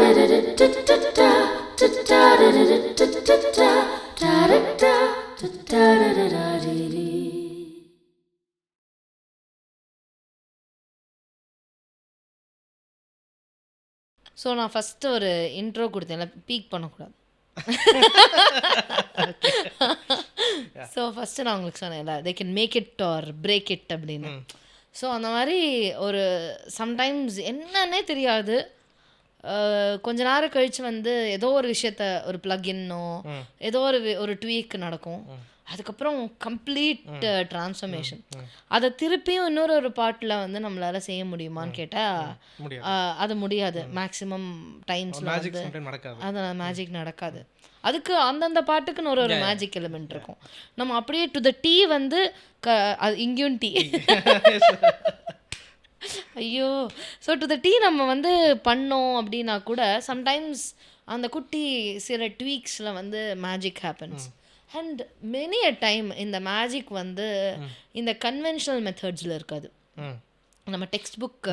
So நான் first ஒரு intro கொடுத்தேன்ல, பீக் பண்ணக்கூடாது. ஸோ ஃபஸ்ட்டு நான் உங்களுக்கு சொன்னேன்ல, they can make it or break it அப்படின்னு. ஸோ அந்த மாதிரி ஒரு சம்டைம்ஸ் என்னன்னே தெரியாது, கொஞ்ச நேரம் கழித்து வந்து ஏதோ ஒரு விஷயத்த, ஒரு ப்ளக்இன்னோ ஏதோ ஒரு ட்வீக் நடக்கும். அதுக்கப்புறம் கம்ப்ளீட் ட்ரான்ஸ்ஃபர்மேஷன். அதை திருப்பியும் இன்னொரு பாட்டில் வந்து நம்மளால் செய்ய முடியுமான்னு கேட்டால் அது முடியாது. மேக்ஸிமம் டைம்ஸில் வந்து அது மேஜிக் நடக்காது. அதுக்கு அந்தந்த பாட்டுக்குன்னு ஒரு மேஜிக் எலிமெண்ட் இருக்கும். நம்ம அப்படியே டு த டீ வந்து இங்கேயும் டீ ஐயோ. ஸோ டு த டீ நம்ம வந்து பண்ணோம் அப்படின்னா கூட சம்டைம்ஸ் அந்த குட்டி சில ட்வீக்ஸில் வந்து magic happens. And many a time இந்த மேஜிக் வந்து இந்த கன்வென்ஷனல் மெத்தட்ஸில் இருக்காது, நம்ம டெக்ஸ்ட் புக்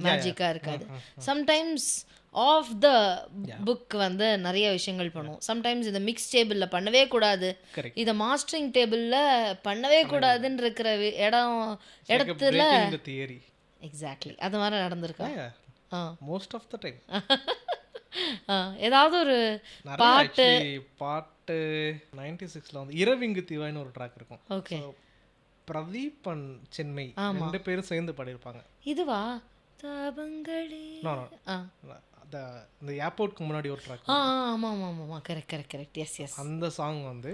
மேஜிக்காக இருக்காது. சம்டைம்ஸ் ஆஃப் த புக் வந்து நிறைய விஷயங்கள் பண்ணுவோம். சம்டைம்ஸ் இதை மிக்ஸ் டேபிளில் பண்ணவே கூடாது, இதை மாஸ்டரிங் டேபிளில் பண்ணவே கூடாதுன்னு இருக்கிற இடத்துல எக்ஸாக்ட்லி அது மாதிரி நடந்திருக்கா மோஸ்ட் ஆஃப் த டைம். ஏதாவது ஒரு பாட்டு 96ல வந்து இரவிங்கு தீவாய்னு ஒரு ட்ராக் இருக்கும். ஓகே, பிரதீப் அண்ட் சென்மை ரெண்டு பேரும் சேர்ந்து பாடியிருப்பாங்க. இதுவா தாபங்களே? இந்த ஏர்போர்ட்க்கு முன்னாடி ஒரு ட்ராக். ஆமாம் ஆமாம் ஆமாம், கரெக்ட். எஸ். அந்த சாங் வந்து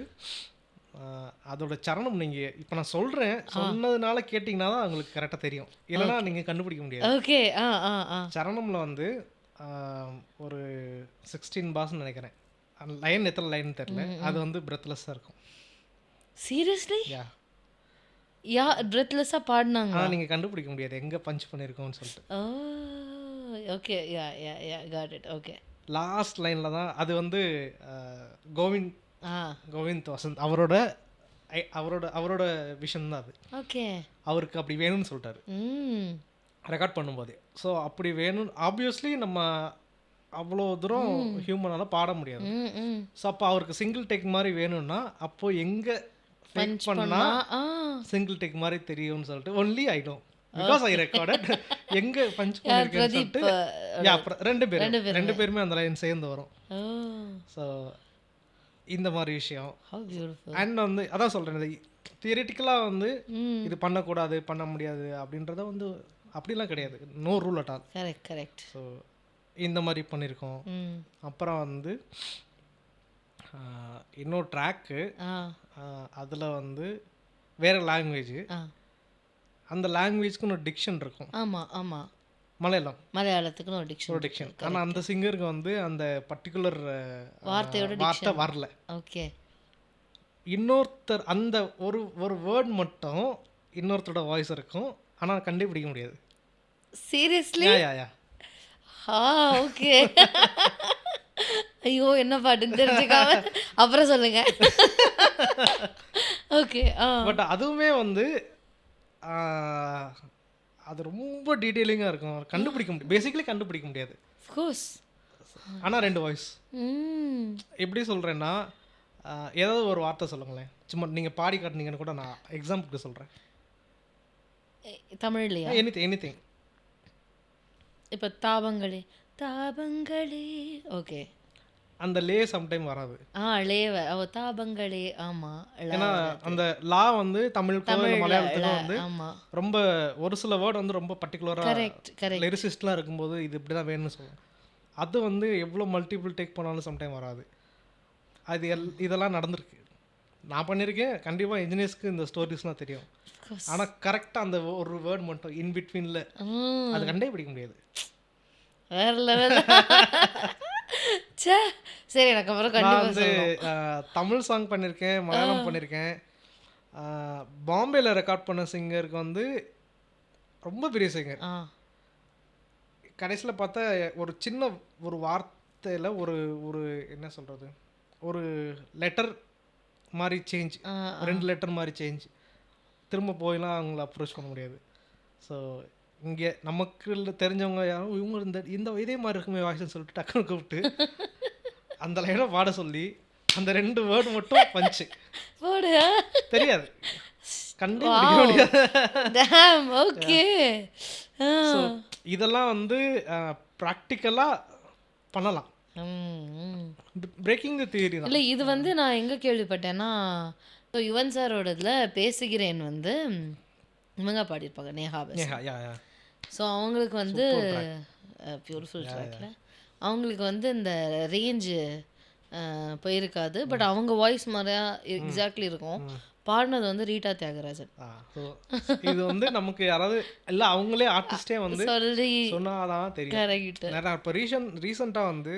அதோட சரணம் நீங்கள் இப்போ நான் சொல்கிறேன், சொன்னதுனால கேட்டிங்கன்னா தான் உங்களுக்கு கரெக்டாக தெரியும், இல்லைனா நீங்கள் கண்டுபிடிக்க முடியாது. ஓகே. சரணமில் வந்து ஒரு 16 பாஸ்ன்னு நினைக்கிறேன். லைன் எத்தனை லைன் தெரியல, அது வந்து பிரெத்லெஸ்ஸாக இருக்கும். சீரியஸ்லி? யா பிரெத்லெஸ்ஸாக பாடினாங்க. நீங்கள் கண்டுபிடிக்க முடியாது எங்கே பஞ்ச் பண்ணியிருக்கோம்னு சொல்லிட்டு. Okay, yeah got it. Okay, last லைனில் தான் அது வந்து கோவிந்த் வசந்த் அவரோட விஷன் தான் அது. ஓகே, அவருக்கு அப்படி வேணும்னு சொல்லிட்டாரு ரெக்கார்ட் பண்ணும்போது. ஸோ அப்படி வேணும், ஆப்வியஸ்லி நம்ம அவ்வளோ தூரம் ஹியூமனால் பாட முடியாது. ஸோ அப்போ அவருக்கு சிங்கிள் டேக் மாதிரி வேணும்னா அப்போ எங்கே பஞ்ச் பண்ணால் சிங்கிள் டேக் மாதிரி தெரியும்னு சொல்லிட்டு only I know because I recorded எங்கே பஞ்ச் பண்ணியிருக்கேன்னு சொல்லிட்டு ரெண்டு பேருமே அந்த லைன் சேர்ந்து வரும். ஸோ இந்த மாதிரி விஷயம். அண்ட் வந்து அதான் சொல்கிறேன், தியரிட்டிக்கலாக வந்து இது பண்ணக்கூடாது பண்ண முடியாது அப்படின்றத வந்து அப்படிலாம் கிடையாது, no rule at all. Correct. So இந்த மாதிரி பண்ணியிருக்கோம். அப்புறம் வந்து இன்னொரு ட்ராக்கு, அதில் வந்து வேறு லாங்குவேஜ், அந்த லாங்குவேஜ்க்கு ஒரு டிக்ஷன் இருக்கும். ஆமாம், மலையாளத்துக்குன்னு ஒரு டிக்ஷன். ஆனால் அந்த சிங்கருக்கு வந்து அந்த பர்டிகுலர் வார்த்தை வரல. ஓகே, இன்னொருத்தர் அந்த ஒரு வேர்ட் மட்டும் இன்னொருத்தரோட வாய்ஸ் இருக்கும், ஆனால் கண்டுபிடிக்க முடியாது. சீரியஸ்லி? ஓகே. ஐயோ, என்ன பாட்டுன்னு தெரிஞ்சுக்காம அப்புறம் சொல்லுங்க. ஓகே. பட் அதுவுமே வந்து அது ரொம்ப டீட்டெயிலிங்காக இருக்கும், கண்டுபிடிக்க முடியும், பேசிக்கலி கண்டுபிடிக்க முடியாது. கோர்ஸ். ஆனால் ரெண்டு வாய்ஸ். எப்படி சொல்கிறேன்னா, ஏதாவது ஒரு வார்த்தை சொல்லுங்களேன், சும்மா நீங்கள் பாடி காட்டினீங்கன்னு கூட நான் எக்ஸாம்பிளுக்கு சொல்கிறேன். தமிழ்லையா? எனிதிங். இப்போ தாபங்களே. ஓகே, அந்த லே சம்டைம் வராது. தாபங்களே. ஆமாம், ஏன்னா அந்த லா வந்து தமிழுக்கோ மலையாளத்துக்கோ வந்து ரொம்ப ஒரு சில வேர்டு வந்து ரொம்ப பர்டிகுலராக லிரிசிஸ்ட்லாம் இருக்கும்போது இது இப்படி தான் வேணும்னு சொல்லுவோம். அது வந்து எவ்வளோ மல்டிபிள் டேக் பண்ணாலும் சம்டைம் வராது. அது இதெல்லாம் நடந்திருக்கு, நான் பண்ணியிருக்கேன். கண்டிப்பாக இன்ஜினியர்ஸ்க்கு இந்த ஸ்டோரிஸ்லாம் தெரியும். ஆனால் கரெக்டாக அந்த ஒரு வேர்டு மட்டும் இன் பிட்வீனில் அது கண்டே பிடிக்க முடியாது. வேற லெவல். சரி, எனக்கு அப்புறம் நான் வந்து தமிழ் சாங் பண்ணியிருக்கேன், மலையாளம் பண்ணியிருக்கேன். பாம்பேயில் ரெக்கார்ட் பண்ண சிங்கருக்கு வந்து ரொம்ப பெரிய சிங்கர். கடைசியில் பார்த்தா ஒரு சின்ன ஒரு வார்த்தையில் ஒரு என்ன சொல்கிறது, ஒரு லெட்டர் மாதிரி சேஞ்ச், 2 லெட்டர் மாதிரி சேஞ்ச், திரும்ப போயெல்லாம் அவங்கள அப்ரோச் பண்ண முடியாது. ஸோ இங்கே நமக்கு தெரிஞ்சவங்க யாரும் இவங்க இந்த இதே மாதிரி இருக்குமே வாய்ஸ்ன்னு சொல்லிட்டு டக்குன்னு கூப்பிட்டு அந்த லைனை பாட சொல்லி அந்த 2 வேர்டு மட்டும் பஞ்சு போடு. தெரியாது, கண்டே பிடிக்க முடியாது. Dam, okay. ஸோ இதெல்லாம் வந்து ப்ராக்டிக்கலாக பண்ணலாம். பிரேக்கிங் தி தியரி தான். இல்லை, இது வந்து நான் எங்கே கேள்விப்பட்டேன்னா, ஸோ யுவன் சாரோடதுல பேசுகிறேன் வந்து இவங்க பாடியிருப்பாங்க, நேஹா பெஸ். யா யா ஸோ அவங்களுக்கு வந்து பியூட்டிஃபுல் ட்ராக்ல அவங்களுக்கு வந்து இந்த ரேஞ்சு போயிருக்காது, பட் அவங்க வாய்ஸ் மாதிரியா எக்ஸாக்ட்லி இருக்கும். பாடினது வந்து ரீட்டா தியாகராஜன். ஸோ இது வந்து நமக்கு யாராவது இல்லை அவங்களே ஆர்டிஸ்டே வந்து சொல்லி சொன்னாதான் தெரியும். கரெக்ட். நான் இப்போ ரீசெண்டாக வந்து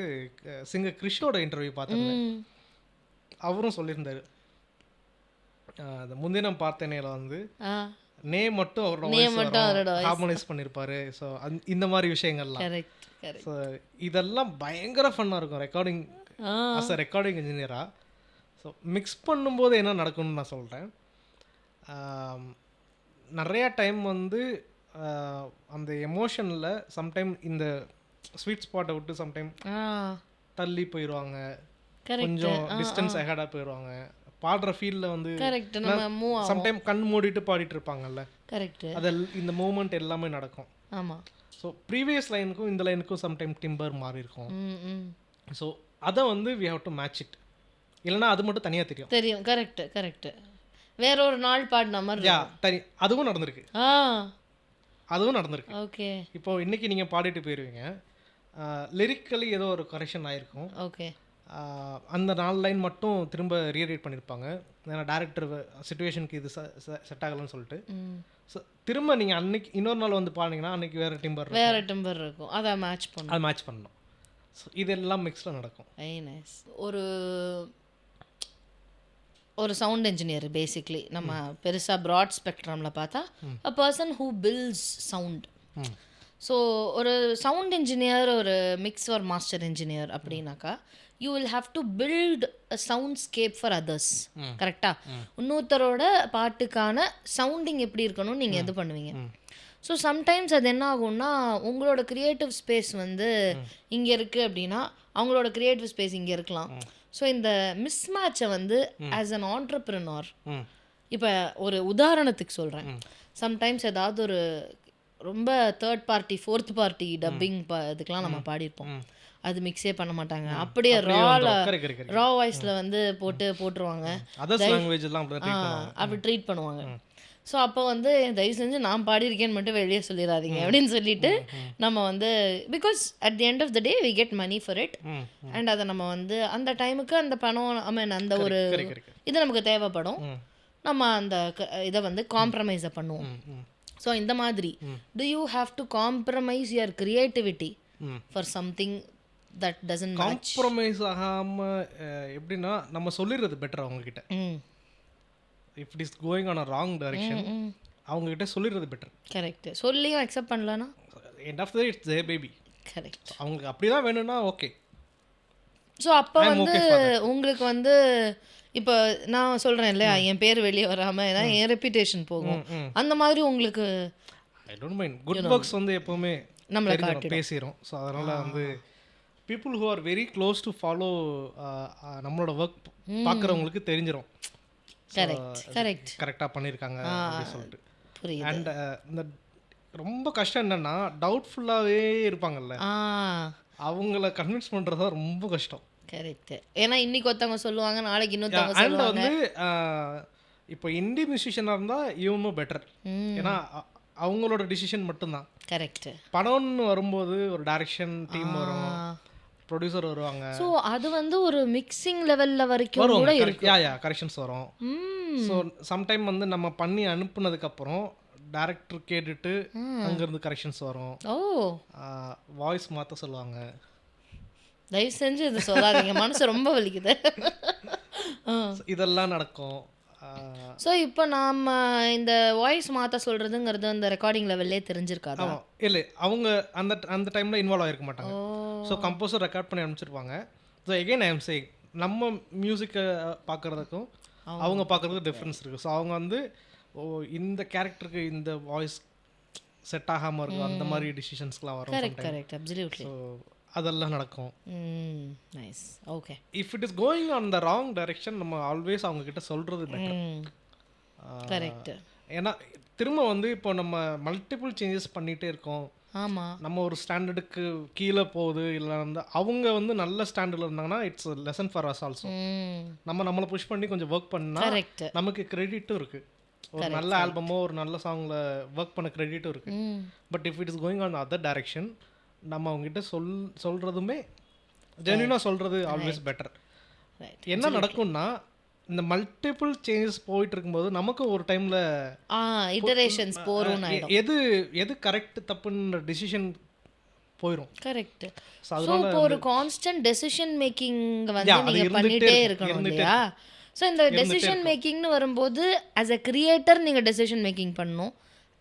சிங்கர் கிறிஷோட இன்டர்வியூ பார்த்தேன். அவரும் சொல்லியிருந்தாரு, அந்த முன்தினம் பார்த்தேனேல வந்து நே மட்டும் அவரோட ஹார்மோனைஸ் பண்ணியிருப்பாரு. ஸோ இந்த மாதிரி விஷயங்கள்லாம். ஸோ இதெல்லாம் பயங்கர ஃபன்னாக இருக்கும் ரெக்கார்டிங் அஸ் அ ரெக்கார்டிங் இன்ஜினியராக. ஸோ மிக்ஸ் பண்ணும்போது என்ன நடக்கும்னு நான் சொல்கிறேன். நிறையா டைம் வந்து அந்த எமோஷனில் சம்டைம் இந்த ஸ்வீட் ஸ்பாட்டை விட்டு சம்டைம் தள்ளி போயிடுவாங்க, கொஞ்சம் டிஸ்டன்ஸ் அஹெடாக போயிடுவாங்க. பாடுற ஃபீல்டில் வந்து சம்டைம் கண் மூடிட்டு பாடிட்டு இருப்பாங்கல்ல, அதில் இந்த மூமெண்ட் எல்லாமே நடக்கும். ஆமாம். ஸோ ப்ரீவியஸ் லைனுக்கும் இந்த லைனுக்கும் சம்டைம் டிம்பர் மாறி இருக்கும். ஸோ அதை வந்து we have to match it. இல்லைனா அது மட்டும் தனியாக தெரியும். கரெக்ட். வேற ஒரு நாள் பாடின மாதிரி அதுவும் நடந்திருக்கு. ஓகே. இப்போ இன்னைக்கு நீங்கள் பாடிட்டு போயிடுவீங்க, லிரிக்கலி ஏதோ ஒரு கரெக்ஷன் ஆகிருக்கும். ஓகே. அந்த 4 லைன் மட்டும் திரும்ப ரீரைட் பண்ணியிருப்பாங்க. ஏன்னா டேரக்டர் சிச்சுவேஷனுக்கு இது செட் ஆகலன்னு சொல்லிட்டு. ஸோ திரும்ப நீங்கள் அன்னைக்கு இன்னொரு நாள் வந்து பாடினீங்கன்னா அன்னைக்கு வேறு டிம்பர் இருக்கும். அதை மேட்ச் பண்ணணும். ஸோ இதெல்லாம் மிக்ஸில் நடக்கும். Very nice. ஒரு சவுண்ட் இன்ஜினியர் பேசிக்லி நம்ம பெருசாக ப்ராட் ஸ்பெக்ட்ரமில் பார்த்தா a person who builds sound. So ஒரு சவுண்ட் இன்ஜினியர், ஒரு மிக்ஸ் ஒரு மாஸ்டர் இன்ஜினியர் அப்படின்னாக்கா you will have to build a soundscape for others. கரெக்டாக இன்னொருத்தரோட பாட்டுக்கான சவுண்டிங் எப்படி இருக்கணும்னு நீங்கள் இது பண்ணுவீங்க. ஸோ சம்டைம்ஸ் அது என்ன ஆகும்னா, உங்களோட க்ரியேட்டிவ் ஸ்பேஸ் வந்து இங்கே இருக்குது அப்படின்னா அவங்களோட க்ரியேட்டிவ் ஸ்பேஸ் இங்கே இருக்கலாம். ஸோ இந்த மிஸ்மேட்சை வந்து ஆஸ் அன் ஆண்டர்ப்ரனர், இப்போ ஒரு உதாரணத்துக்கு சொல்கிறேன், சம்டைம்ஸ் ஏதாவது ஒரு ரொம்ப third party fourth party dubbing இதுக்கெலாம் நம்ம பாடியிருப்போம், அது மிக்ஸே பண்ண மாட்டாங்க, அப்படியே ரா வாய்ஸில் வந்து போட்டுருவாங்க, அப்படி ட்ரீட் பண்ணுவாங்க. ஸோ அப்போ வந்து தயவு செஞ்சு நான் பாடியிருக்கேன்னு மட்டும் வெளியே சொல்லிடாதீங்க அப்படின்னு சொல்லிட்டு நம்ம வந்து, because at the end of the day we get money for it, and அதை நம்ம வந்து அந்த டைமுக்கு அந்த பணம், ஐ மீன் அந்த ஒரு இது நமக்கு தேவைப்படும், நம்ம அந்த இதை வந்து காம்ப்ரமைஸை பண்ணுவோம். ஸோ இந்த மாதிரி do you have to compromise your creativity for something that doesn't match? Compromise ஆகாமல் எப்படின்னா நம்ம சொல்லிடுறது பெட்டர் அவங்கக்கிட்ட. If it is going on a wrong direction அவங்ககிட்ட சொல்லிடுறது பெட்டர். கரெக்ட். சொல்லியும் அக்செப்ட் பண்ணலனா end of the day it's their baby. Correct. அவங்களுக்கு அப்படி தான் வேணும்னா ஓகே. ஸோ அப்போ வந்து உங்களுக்கு வந்து இப்போ நான் சொல்கிறேன் இல்லையா, என் பேர் வெளியே வராமல் ஏன்னா என் ரெப்யூட்டேஷன் போகும், அந்த மாதிரி உங்களுக்கு I don't mind good works வந்து எப்போவுமே நம்மளை பேசிடும். ஸோ அதனால் வந்து people who are very close to follow நம்மளோட ஒர்க் பார்க்குறவங்களுக்கு தெரிஞ்சிடும் கரெக்டாக பண்ணியிருக்காங்க அப்படின்னு சொல்லிட்டு. அண்ட் இந்த ரொம்ப கஷ்டம் என்னன்னா, டவுட்ஃபுல்லாகவே இருப்பாங்கல்ல, அவங்கள கன்வின்ஸ் பண்ணுறது தான் ரொம்ப கஷ்டம். கரெக்ட். ஏன்னா இன்னைக்கு ஒருத்தவங்க சொல்லுவாங்க, நாளைக்கு இன்னொருத்தவங்க சொல்லுவாங்க. வந்து இப்போ இண்டி மியூசிஷியனாக இருந்தால் இவனும் பெட்டர், ஏன்னா அவங்களோட டிசிஷன் மட்டும்தான். கரெக்ட். படம்னு வரும்போது ஒரு டைரக்ஷன் டீம் வரும், ப்ரொடியூசர் வருவாங்க. ஸோ அது வந்து ஒரு மிக்சிங் லெவலில் வரைக்கும் கூட இருக்கு. யா கரெக்ஷன்ஸ் வரும். ஸோ சம்டைம் வந்து நம்ம பண்ணி அனுப்புனதுக்கப்புறம் டேரக்டர் கேட்டுட்டு அங்கேருந்து கரெக்ஷன்ஸ் வரும். வாய்ஸ் மாற்ற சொல்லுவாங்க. தயவு செஞ்சு இது சொல்லாதீங்க, மனசு ரொம்ப வலிக்குது. இதெல்லாம் நடக்கும். ஸோ இப்போ நாம் இந்த வாய்ஸ் மாற்ற சொல்கிறதுங்கிறது அந்த ரெக்கார்டிங் லெவல்லே தெரிஞ்சிருக்காது. இல்லை, அவங்க அந்த டைமில் இன்வால்வ் ஆகிருக்க மாட்டாங்க. ஸோ கம்போசர் ரெக்கார்ட் பண்ணி அனுப்பிச்சிருப்பாங்க. So again I am saying, நம்ம மியூசிக்கை பார்க்குறதுக்கும் அவங்க பார்க்குறதுக்கும் டிஃப்ரென்ஸ் இருக்குது. ஸோ அவங்க வந்து இந்த கேரக்டருக்கு இந்த வாய்ஸ் செட் ஆகாமல் இருக்கும், அந்த மாதிரி டிசிஷன்ஸ்லாம் வரும். Correct correct absolutely. ஸோ அதெல்லாம் நடக்கும். Nice. Okay. If it is going on the wrong direction நம்ம ஆல்வேஸ் அவங்க கிட்ட சொல்கிறது பெட்டர். கரெக்ட். ஏன்னா திரும்ப வந்து இப்போ நம்ம மல்டிபிள் சேஞ்சஸ் பண்ணிகிட்டே இருக்கோம். ஆமாம். நம்ம ஒரு ஸ்டாண்டர்டுக்கு கீழே போகுது, இல்லை வந்து அவங்க வந்து நல்ல ஸ்டாண்டர்டில் இருந்தாங்கன்னா it's lesson for us also. நம்மளை புஷ் பண்ணி கொஞ்சம் ஒர்க் பண்ணால் கரெக்ட். நமக்கு கிரெடிட்டும் இருக்குது. ஒரு நல்ல ஆல்பமோ ஒரு நல்ல சாங்கில் ஒர்க் பண்ண கிரெடிட்டும் இருக்குது. But if it is going on other direction நம்ம அவங்ககிட்ட சொல்கிறதுமே ஜென்யூனாக சொல்கிறது ஆல்வேஸ் பெட்டர். என்ன நடக்கும்னா இந்த மல்டிபிள் சேஞ்சஸ் போயிட்டு இருக்கும்போது நமக்கு ஒரு டைமில் இட்டரேஷன்ஸ் போரும், எது கரெக்ட் தப்புன்ற டிசிஷன் போயிடும். கரெக்ட். ஸோ இப்போ ஒரு கான்ஸ்டன்ட் டெசிஷன் மேக்கிங் வந்து நீங்கள் பண்ணிகிட்டே இருக்கணும் இல்லையா? ஸோ இந்த டெசிஷன் மேக்கிங்னு வரும்போது ஆஸ் அ கிரியேட்டர் நீங்கள் டெசிஷன் மேக்கிங் பண்ணணும்.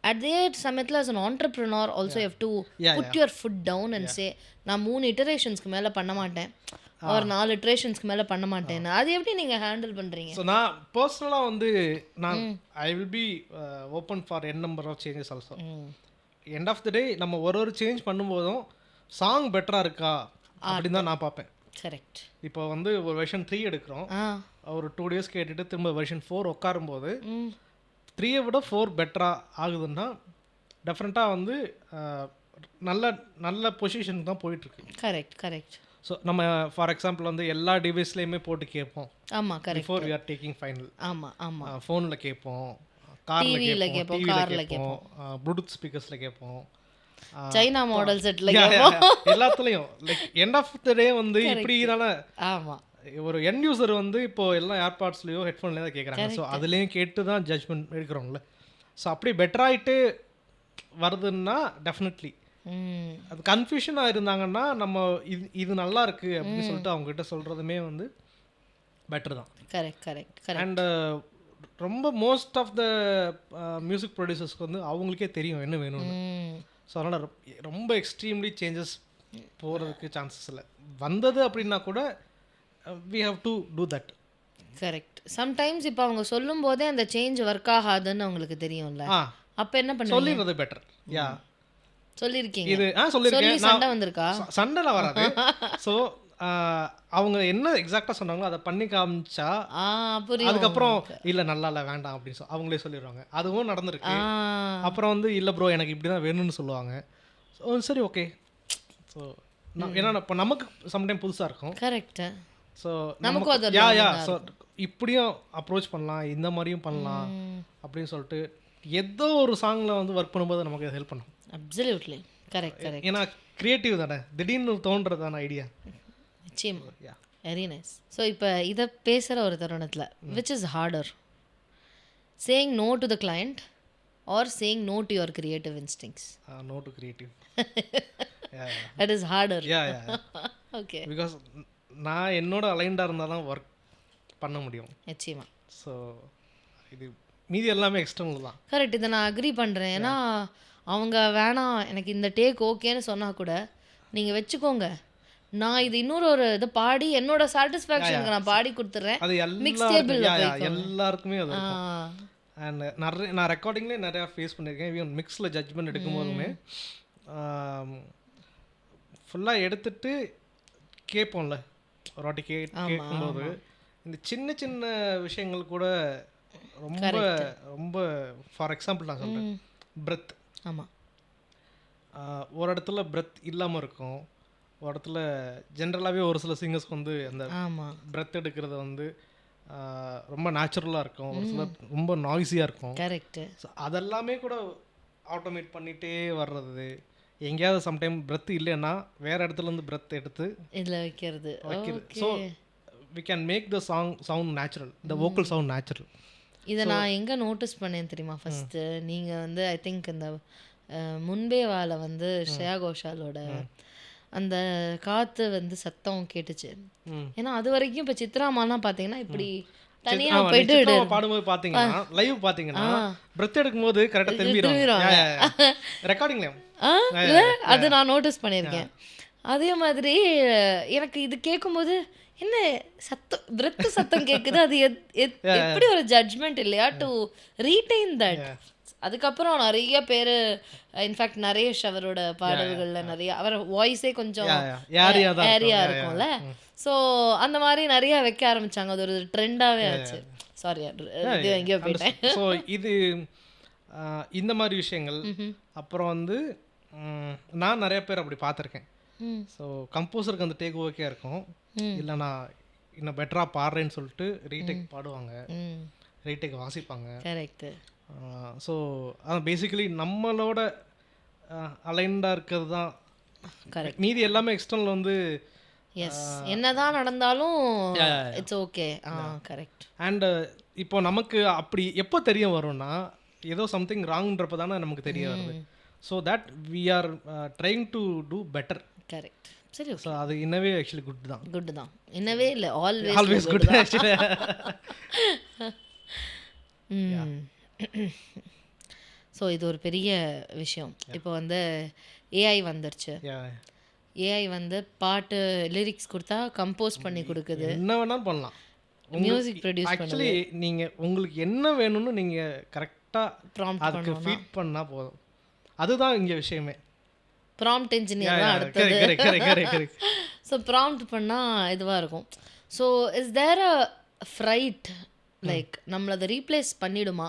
அதே சமயத்தில் as an entrepreneur also you have to put your foot down and say நான் 3 இட்டரேஷன்ஸ்க்கு மேலே பண்ண மாட்டேன், ஒரு 4 இட்டரேஷன்ஸ்க்கு மேலே பண்ண மாட்டேன்னு. அது எப்படி நீங்கள் ஹேண்டில் பண்ணுறீங்க? ஸோ நான் பர்சனலாக வந்து நான் I will be open for N number of changes also. End of the day நம்ம ஒரு சேஞ்ச் பண்ணும்போதும் சாங் பெட்டராக இருக்கா அப்படின்னு தான் நான் பார்ப்பேன். கரெக்ட். இப்போ வந்து ஒரு வெர்ஷன் 3 எடுக்கிறோம், ஒரு 2 days கேட்டுட்டு திரும்ப வெர்ஷன் 4 உட்காரும்போது 3 விட 4 பெட்டராக ஆகுதுன்னா டெஃபினட்டாக வந்து நல்ல நல்ல பொசிஷனுக்கு தான் போயிட்டுருக்கு. Correct correct. ஸோ நம்ம ஃபார் எக்ஸாம்பிள் வந்து எல்லா டிவைஸ்லேயுமே போட்டு கேட்போம். ஆமாம் correct. Before we are taking final. ஆமாம் ஆமாம். ஃபோனில் கேட்போம், காரில் கேட்போம், டிவியில் கேட்போம், ப்ளூடூத் ஸ்பீக்கர்ஸில் கேட்போம், சைனா மாடல் செட்டில் எல்லாத்துலேயும். லைக் எண்ட் ஆஃப் த டே வந்து இப்படினால ஆமாம் ஒரு எண்ட் யூசர் வந்து இப்போ எல்லாம் ஏர்பாட்ஸ்லேயோ ஹெட்ஃபோன்லேயோ தான் கேட்குறாங்க. ஸோ அதுலேயும் கேட்டு தான் ஜட்ஜ்மெண்ட் எடுக்கிறோம்ல. ஸோ அப்படி பெட்டராகிட்டு வருதுன்னா டெஃபினெட்லி அது கன்ஃபியூஷனாக இருந்தாங்கன்னா நம்ம இது நல்லா இருக்குது அப்படின்னு சொல்லிட்டு அவங்ககிட்ட சொல்கிறதுமே வந்து பெட்டர் தான். Correct correct. அண்ட் ரொம்ப மோஸ்ட் ஆஃப் த மியூசிக் ப்ரொடியூசர்ஸ்க்கு வந்து அவங்களுக்கே தெரியும் என்ன வேணும்னு. ஸோ அதனால் ரொம்ப எக்ஸ்ட்ரீம்லி சேஞ்சஸ் போகிறதுக்கு சான்சஸ் இல்லை. வந்தது அப்படின்னா கூட we have to do that. Correct. Sometimes இப்போ அவங்க சொல்லும் போதே அந்த சேஞ்ச் ஒர்க் ஆகாதுன்னு அவங்களுக்கு தெரியும்ல, அப்போ என்ன பண்ணுவீங்க? சொல்லிடுறது பெட்டர். யா சொல்லியிருக்கீங்க. இது சொல்லியிருக்கேன். சண்டை வந்திருக்கா? சண்டைலாம் வராது. ஸோ அவங்க என்ன எக்ஸாக்டாக சொன்னாங்களோ அதை பண்ணி காமிச்சா அதுக்கப்புறம் இல்லை நல்லா இல்லை வேண்டாம் அப்படின்னு அவங்களே சொல்லிடுவாங்க. அதுவும் நடந்திருக்கு. அப்புறம் வந்து இல்லை ப்ரோ எனக்கு இப்படி தான் வேணும்னு சொல்லுவாங்க. ஸோ சரி ஓகே. ஸோ ஏன்னா இப்போ நமக்கு சம்டைம் புதுசாக இருக்கும். கரெக்ட். ஸோ நமக்கு ஸோ இப்படியும் அப்ரோச் பண்ணலாம், இந்த மாதிரியும் பண்ணலாம் அப்படின்னு சொல்லிட்டு ஏதோ ஒரு சாங்கில் வந்து ஒர்க் பண்ணும்போது நமக்கு ஹெல்ப் பண்ணும். Absolutely correct correct. ஏன்னா கிரியேட்டிவ் தானே, திடீர்னு தோன்றது தானே ஐடியா. நிச்சயமா. Very nice. ஸோ இப்போ இதை பேசுகிற ஒரு தருணத்தில் which is harder, saying no to the client or saying no to your creative instincts? No to creative. That is harder. Okay. Because நான் என்னோட அலைண்டாக இருந்தால் தான் ஒர்க் பண்ண முடியும். நிச்சயமா. ஸோ இது மீதி எல்லாமே எக்ஸ்டர்னல் தான். கரெக்ட். இதை நான் அக்ரி பண்ணுறேன். ஏன்னா அவங்க வேணாம் எனக்கு இந்த டேக் ஓகேன்னு சொன்னால் கூட நீங்கள் வச்சுக்கோங்க, நான் இது இன்னொரு இதை பாடி என்னோட சாட்டிஸ்ஃபேக்ஷனுக்கு நான் பாடி கொடுத்துட்றேன். அது எல்லாருக்குமே அது. அண்ட் நான் ரெக்கார்டிங்லேயே நிறையா ஃபேஸ் பண்ணியிருக்கேன். ஈவன் மிக்ஸில் ஜட்ஜ்மெண்ட் எடுக்கும் போதுமே ஃபுல்லாக எடுத்துட்டு கேட்போம்ல ஒரு வாட்டி கேட்கும்போது இந்த சின்ன சின்ன விஷயங்கள் கூட ரொம்ப ரொம்ப ஃபார் எக்ஸாம்பிள் நான் சொல்கிறேன், பிரெத். ஆமாம். ஒரு இடத்துல பிரெத் இல்லாமல் இருக்கும், ஒரு இடத்துல ஜென்ரலாகவே ஒரு சில சிங்கர்ஸ்க்கு வந்து அந்த பிரெத் எடுக்கிறது வந்து ரொம்ப நேச்சுரலாக இருக்கும், ஒரு சில ரொம்ப நாய்ஸியாக இருக்கும். கரெக்டு. ஸோ அதெல்லாமே கூட ஆட்டோமேட் பண்ணிகிட்டே வர்றது. எங்கேயாவது சம்டைம் பிரெத் இல்லைன்னா வேறு இடத்துலேருந்து பிரெத் எடுத்து இதில் வைக்கிறது. So we can make the sound natural, the vocal sound natural. இதை நான் எங்கே நோட்டீஸ் பண்ணேன் தெரியுமா? ஃபஸ்ட்டு நீங்கள் வந்து ஐ திங்க் இந்த முன்பே வாழ வந்து ஸ்ரேயா கோஷாலோட அந்த காற்று வந்து சத்தம் கேட்டுச்சு. ஏன்னா அது வரைக்கும் இப்போ சித்ராமாலாம் பார்த்தீங்கன்னா இப்படி தனியாக போயிட்டு பாடும்போது பார்த்தீங்கன்னா லைவ் பார்த்தீங்கன்னா பிரெத் எடுக்கும்போது கரெக்டாக திரும்பிடும் ரெக்கார்டிங்லேயும். அது நான் நோட்டீஸ் பண்ணியிருக்கேன். அதே மாதிரி எனக்கு இது கேட்கும்போது என்ன சத்தம் பிரெத் சத்தம் கேட்குது, அது எப்படி ஒரு ஜட்ஜ்மெண்ட் இல்லையா டு ரீடைன் தட். அதுக்கப்புறம் நிறைய பேர் இன்ஃபேக்ட் நரேஷ் அவரோட பாடல்கள்ல நிறைய அவர் வாய்ஸே கொஞ்சம் ஏரியா தான் ஏரியா இருக்கும்ல. ஸோ அந்த மாதிரி நிறைய வைக்க ஆரம்பிச்சாங்க. அது ஒரு ட்ரெண்டாகவே ஆச்சு. சாரி இது எங்கேயோ போயிட்டேன். ஸோ இது இந்த மாதிரி விஷயங்கள். அப்புறம் வந்து நான் நிறைய பேர் அப்படி பார்த்துருக்கேன். ஸோ கம்போசருக்கு அந்த டேக் ஓகே இருக்கும், இல்லை நான் இன்னும் பெட்டராக பாடுறேன்னு சொல்லிட்டு ரீடேக் பாடுவாங்க, ரீடேக் வாசிப்பாங்க. கரெக்டு. ஸோ அதான் பேசிக்கலி நம்மளோட அலைன்டாக இருக்கிறது தான் கரெக்ட். மீதி எல்லாமே எக்ஸ்டர்னல் வந்து எஸ் என்னதான் நடந்தாலும் இட்ஸ் ஓகே. கரெக்ட். அண்ட் இப்போ நமக்கு அப்படி எப்போ தெரிய வரும்னா ஏதோ சம்திங் ராங்ன்றப்ப தானே நமக்கு தெரிய வருது. So that we are trying to do better. Correct. சரி. ஸோ அது இன்னவே ஆக்சுவலி குட் தான். குட் தான். இன்னவே இல்லை, ஆல்வேஸ் குட் ஆக்சுவலி. ஸோ இது ஒரு பெரிய விஷயம். இப்போ வந்து ஏஐ வந்துருச்சு. ஏஐ வந்து பாட்டு லிரிக்ஸ் கொடுத்தா கம்போஸ் பண்ணி கொடுக்குது, என்ன வேணாலும் பண்ணலாம், மியூசிக் ப்ரொடியூஸ் பண்ணுது. ஆக்சுவலி நீங்கள் உங்களுக்கு என்ன வேணும்னு நீங்கள் கரெக்டாக அதுக்கு ஃபீட் பண்ணால் போதும். அதுதான் இங்கே விஷயமே. ப்ராம்ப்ட் இன்ஜினியர் தான் அடுத்தது. ஸோ ப்ராம்ப்ட் பண்ணால் இதுவாக இருக்கும். So is there a fright like நம்மளை அதை ரீப்ளேஸ் பண்ணிடுமா,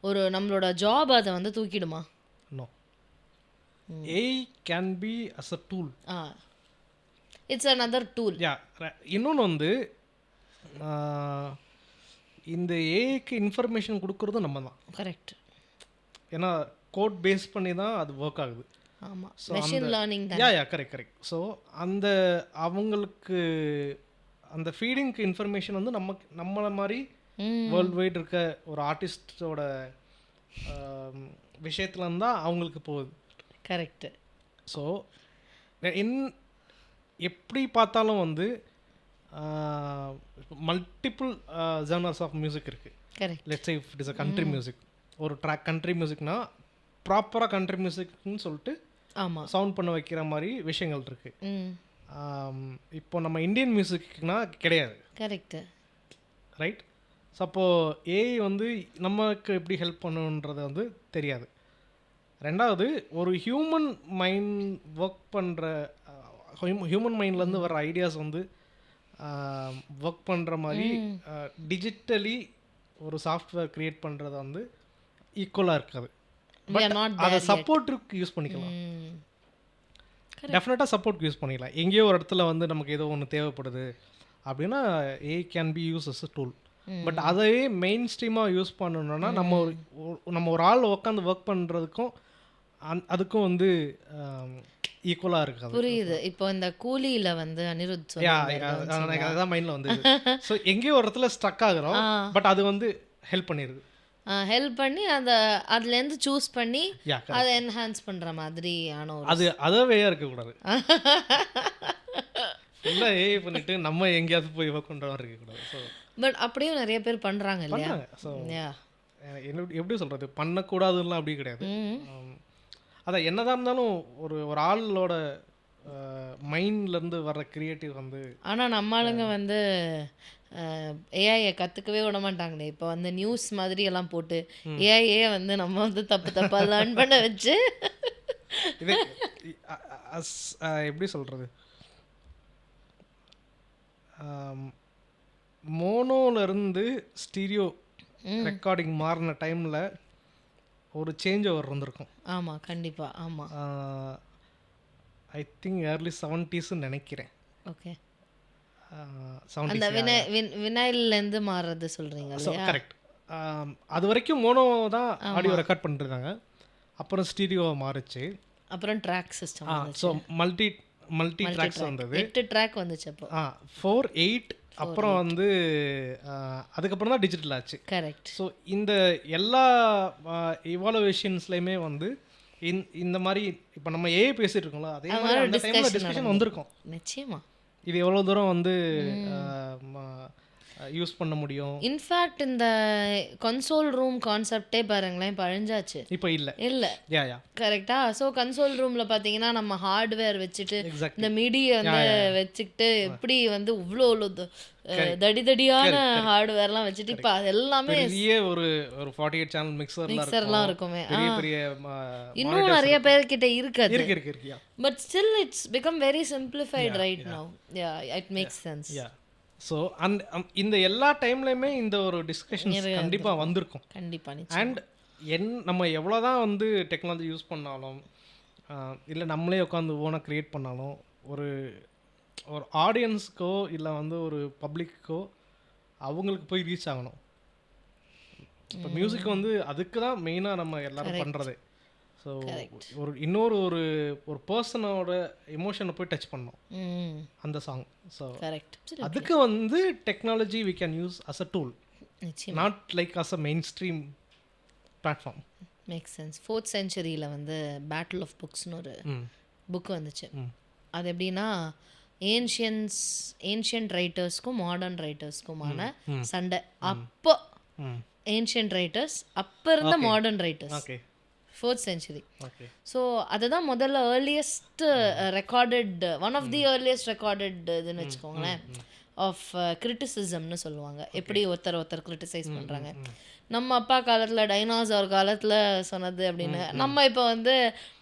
ஒரு நம்மளோட ஜாப் அதை வந்து தூக்கிடுமா? No, AI can be as a tool. It's another tool. இன்னொன்று வந்து இந்த ஏஐக்கு இன்ஃபர்மேஷன் கொடுக்குறதும் நம்ம தான். கரெக்ட். ஏன்னா கோட் பேஸ் பண்ணி தான் அது ஒர்க் ஆகுது. ஆமாம், மெஷின் லேர்னிங் தான். கரெக்ட். ஸோ அந்த அவங்களுக்கு அந்த ஃபீடிங்க்கு இன்ஃபர்மேஷன் வந்து நம்மளை மாதிரி வேர்ல்டு வைட் இருக்க ஒரு ஆர்டிஸ்டோட விஷயத்துல இருந்தால் அவங்களுக்கு போகுது. கரெக்டு. ஸோ எப்படி பார்த்தாலும் வந்து மல்டிபிள் ஜர்னல்ஸ் ஆஃப் மியூசிக் இருக்குது. Correct. Let's say it is a country music, ஒரு ட்ராக் கண்ட்ரி மியூசிக்னா ப்ராப்பராக கண்ட்ரி மியூசிக்னு சொல்லிட்டு ஆமாம் சவுண்ட் பண்ண வைக்கிற மாதிரி விஷயங்கள் இருக்குது. இப்போ நம்ம இந்தியன் மியூசிக்னா கிடையாது. கரெக்டு. ரைட். ஸோ அப்போது ஏஐ வந்து நமக்கு எப்படி ஹெல்ப் பண்ணுன்றதை வந்து தெரியாது. ரெண்டாவது, ஒரு ஹியூமன் மைண்ட் ஒர்க் பண்ணுற ஹியூமன் மைண்ட்லேருந்து வர ஐடியாஸ் வந்து ஒர்க் பண்ணுற மாதிரி டிஜிட்டலி ஒரு சாஃப்ட்வேர் க்ரியேட் பண்ணுறது வந்து ஈக்குவலாக இருக்காது. பட் அதை சப்போர்ட்டுக்கு யூஸ் பண்ணிக்கலாம். டெஃபினட்டாக சப்போர்ட்க்கு யூஸ் பண்ணிக்கலாம். எங்கேயோ ஒரு இடத்துல வந்து நமக்கு ஏதோ ஒன்று தேவைப்படுது அப்படின்னா AI can be use as a tool. But அதையே மெயின் ஸ்ட்ரீமாக யூஸ் பண்ணணும்னா நம்ம ஒரு ஆள் உட்காந்து ஒர்க் பண்ணுறதுக்கும் அதுக்கும் வந்து ஈக்குவலாக இருக்காது. புரியுது. இப்போ இந்த கூலியில் வந்து அனிருத் அதான் மைண்டில் வந்து ஸோ எங்கேயோ ஒரு இடத்துல ஸ்ட்ரக் ஆகுறோம், பட் அது வந்து ஹெல்ப் பண்ணிடுது. ஹெல்ப் பண்ணி அதுலேருந்து சூஸ் பண்ணி அதை என்ஹான்ஸ் பண்ணுற மாதிரி ஆனோம். அது அதவே இருக்கக்கூடாது. ஃபுல்லாக ஏஐ பண்ணிட்டு நம்ம எங்கேயாவது போய் ஒர்க் பண்ணுற மாதிரி இருக்கக்கூடாது. ஸோ பட் அப்படியும் நிறைய பேர் பண்ணுறாங்க இல்லையா? ஸோ எப்படி சொல்கிறது, பண்ணக்கூடாதுலாம் அப்படி கிடையாது. அதான் என்னதான் இருந்தாலும் ஒரு ஆளோட மைண்ட்லேருந்து வர்ற கிரியேட்டிவ் வந்து. ஆனால் நம்ம ஆளுங்க வந்து ஏஐயை கற்றுக்கவே விட மாட்டாங்களே. இப்போ வந்து நியூஸ் மாதிரி எல்லாம் போட்டு ஏஐயே வந்து நம்ம வந்து தப்பாக லேர்ன் பண்ண வச்சு இது எப்படி சொல்கிறது, மோனோலேருந்து ஸ்டீரியோ ரெக்கார்டிங் மாறின டைமில் ஒரு சேஞ்ச் ஓவர் இருந்திருக்கும். ஆமாம், கண்டிப்பாக. ஆமாம், ஐ திங்க் ஏர்லி 70s நினைக்கிறேன். ஓகே. அந்த வினைல்லேருந்து மாறுறது சொல்கிறீங்க இல்லையா? கரெக்ட். அது வரைக்கும் மோனோ தான் ஆடியோ ரெக்கார்ட் பண்ணிருந்தாங்க. அப்புறம் ஸ்டீரியோவை மாறிச்சு. அப்புறம் track system. So multi tracks வந்தது. 8 ட்ராக் வந்துச்சு அப்போ. 4, 8 அப்புறம் வந்து அதுக்கப்புறம் தான் டிஜிட்டல் ஆச்சு. கரெக்ட். ஸோ இந்த எல்லா இவாலுவேஷன்ஸ்லையுமே வந்து இந்த மாதிரி இப்போ நம்ம ஏஐ பேசிட்டு இருக்கோம்ல, அதே மாதிரி அந்த டைமில் டிஸ்கஷன் வந்திருக்கும். நிச்சயமா. இது எவ்வளோ தூரம் வந்து யூஸ் பண்ண முடியும். இன்ஃபேக்ட் இந்த கன்சோல் ரூம் கான்செப்டே பாருங்களேன் இப்போ அழிஞ்சாச்சு. இப்போ இல்லை. இல்லை யா யா கரெக்டா. ஸோ கன்சோல் ரூமில் பார்த்தீங்கன்னா நம்ம ஹார்ட்வேர் வச்சுட்டு எக்ஸாக்ட்லி. இந்த மிடியை வந்து வச்சுக்கிட்டு எப்படி வந்து இவ்வளோ தடியான ஹார்ட்வேர்லாம் வச்சுட்டு இப்போ அது எல்லாமே பெரிய ஒரு 48 சேனல் மிக்சர்லாம் இருக்குமே. பெரிய பெரிய இன்னும் நிறைய பேர்கிட்ட இருக்காது. இருக்கு இருக்கு இருக்கு. But still it's become very simplified right now. Yeah it makes sense. Yeah so இந்த எல்லா டைம்லையுமே இந்த ஒரு டிஸ்கஷன்ஸ் கண்டிப்பாக வந்திருக்கும். கண்டிப்பாக. அண்ட் நம்ம எவ்வளோதான் வந்து டெக்னாலஜி யூஸ் பண்ணாலும் இல்லை நம்மளே உட்காந்து ஓனாக க்ரியேட் பண்ணாலும் ஒரு ஆடியன்ஸுக்கோ இல்லை வந்து ஒரு பப்ளிக்கோ அவங்களுக்கு போய் ரீச் ஆகணும். இப்போ மியூசிக் வந்து அதுக்கு தான் மெயினாக நம்ம எல்லாரும் பண்ணுறது. ஸோ இன்னொரு ஒரு பர்சனோட எமோஷனை போய் டச் பண்ணணும் அந்த சாங். ஸோ அதுக்கு வந்து technology we can use as a tool, not like as a mainstream platform. Make sense. 4th centuryல வந்து பேட்டில் ஆஃப் புக்ஸ்னு ஒரு புக் வந்துச்சு. அது எப்படின்னா ஏன்ஷியன்ட் ரைட்டர்ஸ்க்கும் மாடர்ன் ரைட்டர்ஸ்க்குமான சண்டை. அப்போ ஏன்ஷியன்ட் ரைட்டர்ஸ், அப்போ இருந்த modern writers. 4th century. So அதுதான் முதல்ல earliest recorded, one of the earliest recorded இதுன்னு வச்சுக்கோங்களேன் ஆஃப் கிரிட்டிசிசம்னு சொல்லுவாங்க. எப்படி ஒருத்தர் கிரிட்டிசைஸ் பண்ணுறாங்க. நம்ம அப்பா காலத்தில் டைனாசர் காலத்தில் சொன்னது அப்படின்னு நம்ம இப்போ வந்து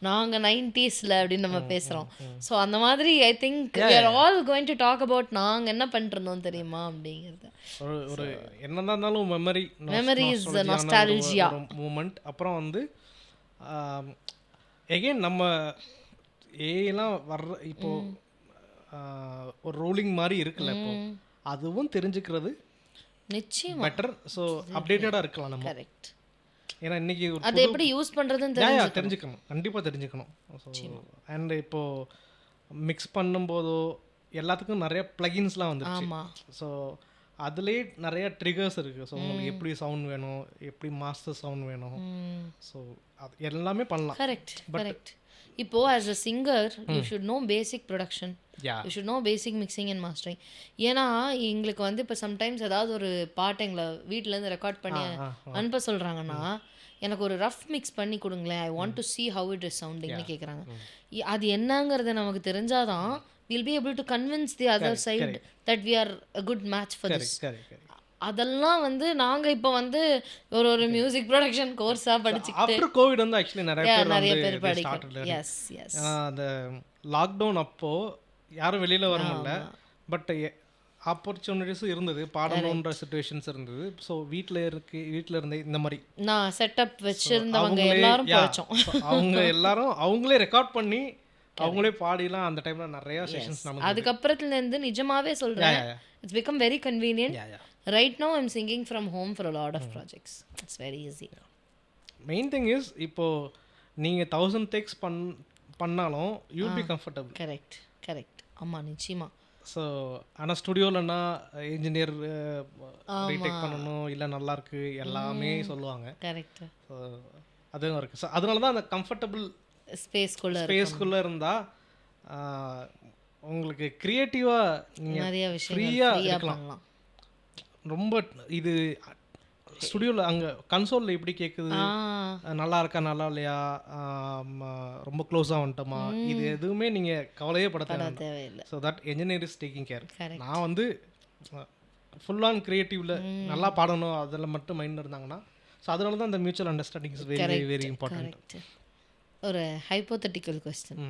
நாங்கள் 90sல அப்படின்னு நம்ம பேசுகிறோம். ஸோ அந்த மாதிரி I think we are all going to talk about நாங்கள் என்ன பண்ணிருந்தோம் தெரியுமா அப்படிங்கிறது. ஒரு என்னதான் இருந்தாலும் மெமரிஸ் நாஸ்டால்ஜியா மூமெண்ட். அப்புறம் வந்து எகெயின் நம்ம ஏலாம் வர்ற இப்போ ஒரு ரோலிங் மாதிரி இருக்குல்ல, இப்போ அதுவும் தெரிஞ்சுக்கிறது நிச்சயமா பெட்டர். ஸோ அப்டேட்டடாக இருக்கலாம் நம்ம. கரெக்ட். ஏன்னா இன்னைக்கு அதை எப்படி யூஸ் பண்ணுறதுன்னு தெரிஞ்சுக்கணும், கண்டிப்பாக தெரிஞ்சுக்கணும். அண்ட் இப்போது மிக்ஸ் பண்ணும்போதோ எல்லாத்துக்கும் நிறைய ப்ளகின்ஸ்லாம் வந்துருச்சு. ஸோ அதுலேயே நிறைய ட்ரிகர்ஸ் இருக்குது. ஸோ உங்களுக்கு எப்படி சவுண்ட் வேணும், எப்படி மாஸ்டர் சவுண்ட் வேணும், ஸோ அது எல்லாமே பண்ணலாம். Correct correct. இப்போது as a singer you should know basic production, you should know basic mixing and mastering. ஏன்னா எங்களுக்கு வந்து இப்போ சம்டைம்ஸ் ஏதாவது ஒரு பாட்டை எங்களை வீட்டிலேருந்து ரெக்கார்ட் பண்ணி அனுப்ப சொல்கிறாங்கன்னா எனக்கு ஒரு ரஃப் மிக்ஸ் பண்ணி கொடுங்களேன், I want to see how it is சவுண்டிங்னு கேட்குறாங்க. அது என்னங்கிறது நமக்கு தெரிஞ்சாதான் we'll be able to convince the other side that we are a good match for this. அதெல்லாம் வந்து நாங்க இப்போ வந்து ஒரு மியூசிக் ப்ரொடக்ஷன் கோர்ஸா படிச்சுக்கிட்டு ஆஃப்டர் கோவிட் வந்து ஆக்சுவலி நிறைய பேர் படிக்கிறாங்க. S S. அந்த லாக்டவுன் அப்போ யாரும் வெளியில வர முடியல, பட் ஆப்பர்ச்சுனிட்டிஸும் இருந்தது, பாடணுன்ற சிச்சுவேஷன்ஸ் இருந்தது. ஸோ வீட்டில் இருந்தே இந்த மாதிரி நான் செட்டப் வச்சிருந்தவங்க எல்லாரும் படிச்சோம். அவங்க எல்லாரும் அவங்களே ரெக்கார்ட் பண்ணி அவங்களே பாடிலாம் அந்த டைம்ல நிறைய செஷன்ஸ் நமக்கு. அதுக்கப்புறத்துல இருந்து நிஜமாவே சொல்றேன், it's become very convenient. Right now I am singing from home for a lot of projects. It's very easy. Main thing is இப்போ நீங்க 1000 டேக்ஸ் பண்ணாலும் you will be comfortable. Correct correct. ஆமா நிச்சயமா. ஸோ ஆனால் ஸ்டுடியோலன்னா இன்ஜினியர் ரீடேக் பண்ணணும், இல்லை நல்லா இருக்கு எல்லாமே சொல்லுவாங்க. கரெக்ட். ஸோ அதுவும் இருக்குது. ஸோ அதனால தான் அந்த கம்ஃபர்டபுள் ஸ்பேஸ்குள்ளே இருந்தால் உங்களுக்கு க்ரியேட்டிவாக நீங்கள் நிறைய விஷயம் ஃப்ரீயாக இருக்கலாம். ரொம்ப இது ஸ்டுடியோவில் அங்கே கன்சோலில் எப்படி கேட்குது, நல்லா இருக்கா நல்லா இல்லையா, ரொம்ப க்ளோஸாக வந்துட்டோமா, இது எதுவுமே நீங்கள் கவலையே பட தேவையில்லை. So that engineer is taking care. நான் வந்து ஃபுல் ஆன் க்ரியேட்டிவில் நல்லா பாடணும் அதில் மட்டும் மைண்டில் இருந்தாங்கன்னா, ஸோ அதனால தான் இந்த mutual understanding is very very important. ஒரு ஹைப்போதெட்டிக்கல் கொஸ்டின்.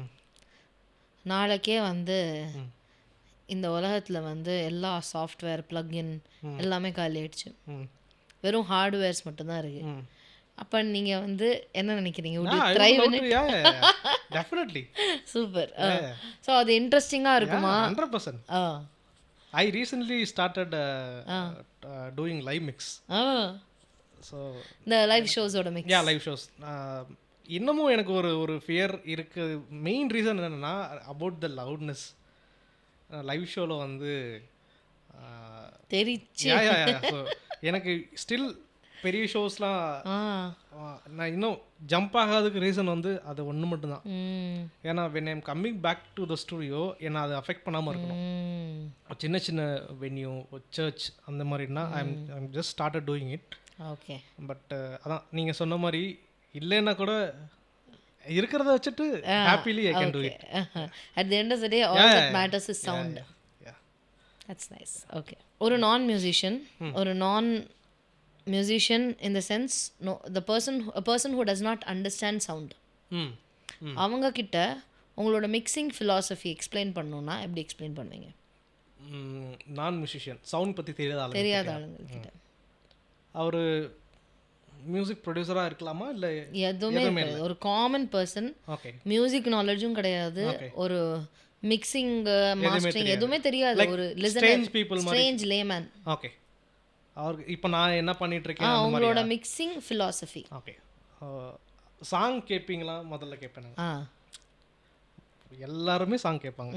நாளைக்கே வந்து இந்த உலகத்தில் வந்து எல்லா சாஃப்ட்வேர் ப்ளக்இன் எல்லாமே காலி ஆயிடுச்சு, வெறும் ஹார்ட்வேர்ஸ் மட்டும்தான் இருக்கு. அப்போ நீங்கள் வந்து என்ன நினைக்கிறீங்க? சூப்பர். ஸோ அது இன்ட்ரெஸ்டிங்காக இருக்குமா? 100%. I recently started doing live mix. So இந்த லைவ் ஷோஸோட மிக்ஸ். லைவ் ஷோஸ் இன்னமும் எனக்கு ஒரு ஃபியர் இருக்குது. மெயின் ரீசன் என்னென்னா அபவுட் த லவுட்னஸ். லைவ் ஷோவில் வந்து தெரிச்சு எனக்கு ஸ்டில் பெரிய ஷோஸ்லாம் நான் இன்னும் ஜம்ப் ஆகாததுக்கு ரீசன் வந்து அது ஒன்று மட்டும்தான். ஏன்னா when I'm coming back to the studio என்னை அது அஃபெக்ட் பண்ணாமல் இருக்கணும். சின்ன சின்ன வென்யூ சர்ச் அந்த மாதிரினா I'm just started doing it. Okay. But அதான் நீங்கள் சொன்ன மாதிரி இல்லைன்னா கூட இருக்கிறத வச்சுட்டு happily I can do it. At the end of the day all that matters is sound. That's nice. Okay. ஒரு நான் மியூசிஷியன், ஒரு நான் musician in the sense no a person who does not understand sound, அவங்க கிட்ட உங்களோட mixing philosophy explain பண்ணணும்னா எப்படி explain பண்ணுவீங்க? நான் மியூசிஷியன் சவுண்ட் பற்றி தெரியாத ஆளுங்க கிட்ட அவர் மியூசிக் ப்ரொடியூசராக இருக்கலாமா இல்லை எதுவுமே கிடையாது, ஒரு காமன் பர்சன், மியூசிக் நாலேஜும் கிடையாது, ஒரு மிக்சிங் மாஸ்டரிங் எதுவுமே தெரியாது, ஒரு லிசனர் ஸ்ட்ரேஞ்ச் லேமேன். ஓகே. அவருக்கு இப்போ நான் என்ன பண்ணிட்டு இருக்கேன் உங்களோட மிக்சிங் philosophy. ஓகே. சாங் கேட்பீங்களா? முதல்ல கேட்பேன். எல்லாருமே சாங் கேட்பாங்க.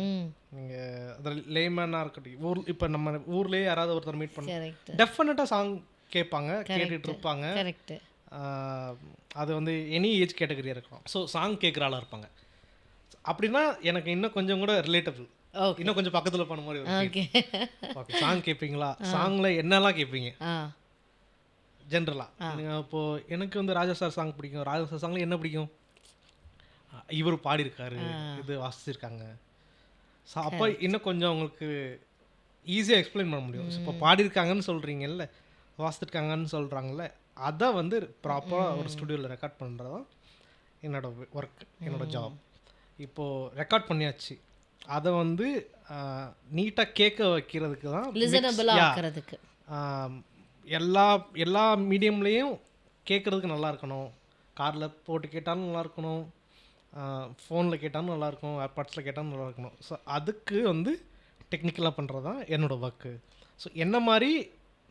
நீங்கள் அதில் லேமேனாக இருக்கட்டும், இப்போ நம்ம ஊர்லேயே யாராவது ஒருத்தர் மீட் பண்ண டெஃபினட்டாக சாங் கேட்பாங்க, கேட்டுட்டு இருப்பாங்க. கரெக்ட். அது வந்து எனி ஏஜ் கேட்டகரியாக இருக்கும். ஸோ சாங் கேட்குற ஆளாக இருப்பாங்க. அப்படின்னா எனக்கு இன்னும் கொஞ்சம் கூட ரிலேட்டபிள், இன்னும் கொஞ்சம் பக்கத்தில் போன மாதிரி. ஓகே. சாங் கேட்பீங்களா? சாங்கில் என்னெல்லாம் கேட்பீங்க ஜென்ரலாக? இப்போது எனக்கு வந்து ராஜா சார் சாங் பிடிக்கும். ராஜா சார் சாங்கில் என்ன பிடிக்கும்? இவர் பாடியிருக்காரு, இது வாசிச்சிருக்காங்க. ஸோ அப்போ இன்னும் கொஞ்சம் அவங்களுக்கு ஈஸியாக எக்ஸ்பிளைன் பண்ண முடியும். இப்போ பாடியிருக்காங்கன்னு சொல்கிறீங்கல்ல, வாசிச்சிருக்காங்கன்னு சொல்கிறாங்கல்ல, அதை வந்து ப்ராப்பராக ஒரு ஸ்டுடியோவில் ரெக்கார்ட் பண்ணுறது தான் என்னோடய ஒர்க், என்னோடய ஜாப். இப்போது ரெக்கார்ட் பண்ணியாச்சு, அதை வந்து நீட்டாக கேட்க வைக்கிறதுக்கு தான், எல்லா மீடியம்லேயும் கேட்குறதுக்கு நல்லா இருக்கணும். காரில் போட்டு கேட்டாலும் நல்லா இருக்கணும், ஃபோனில் கேட்டாலும் நல்லாயிருக்கும், ஏர்பாட்ஸில் கேட்டாலும் நல்லா இருக்கணும். ஸோ அதுக்கு வந்து டெக்னிக்கலாக பண்ணுறது தான் என்னோடய ஒர்க்கு. ஸோ என்ன மாதிரி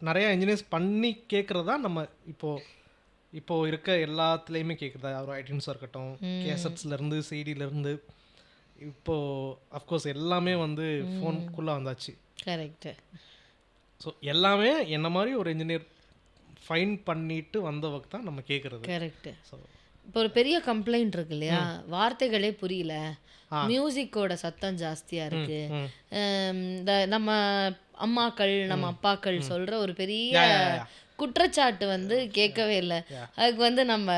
நிறையா இன்ஜினியர்ஸ் பண்ணி கேட்குறது தான் நம்ம இப்போது இருக்க எல்லாத்துலேயுமே கேட்குறதா. ஒரு ஐடியூன்ஸாக இருக்கட்டும், கேசட்ஸ்லேருந்து சிடியிலேருந்து, இப்போது அஃப்கோர்ஸ் எல்லாமே வந்து ஃபோனுக்குள்ளே வந்தாச்சு. கரெக்டு. ஸோ எல்லாமே என்ன மாதிரி ஒரு இன்ஜினியர் ஃபைன் பண்ணிட்டு வந்த ஒர்க் தான் நம்ம கேட்குறது. கரெக்டு. ஸோ இப்போ ஒரு பெரிய கம்ப்ளைண்ட் இருக்கு இல்லையா, வார்த்தைகளே புரியல, மியூசிக்கோட சத்தம் ஜாஸ்தியாக இருக்கு, நம்ம அம்மாக்கள் நம்ம அப்பாக்கள் சொல்கிற ஒரு பெரிய குற்றச்சாட்டு வந்து கேட்கவே இல்லை. அதுக்கு வந்து நம்ம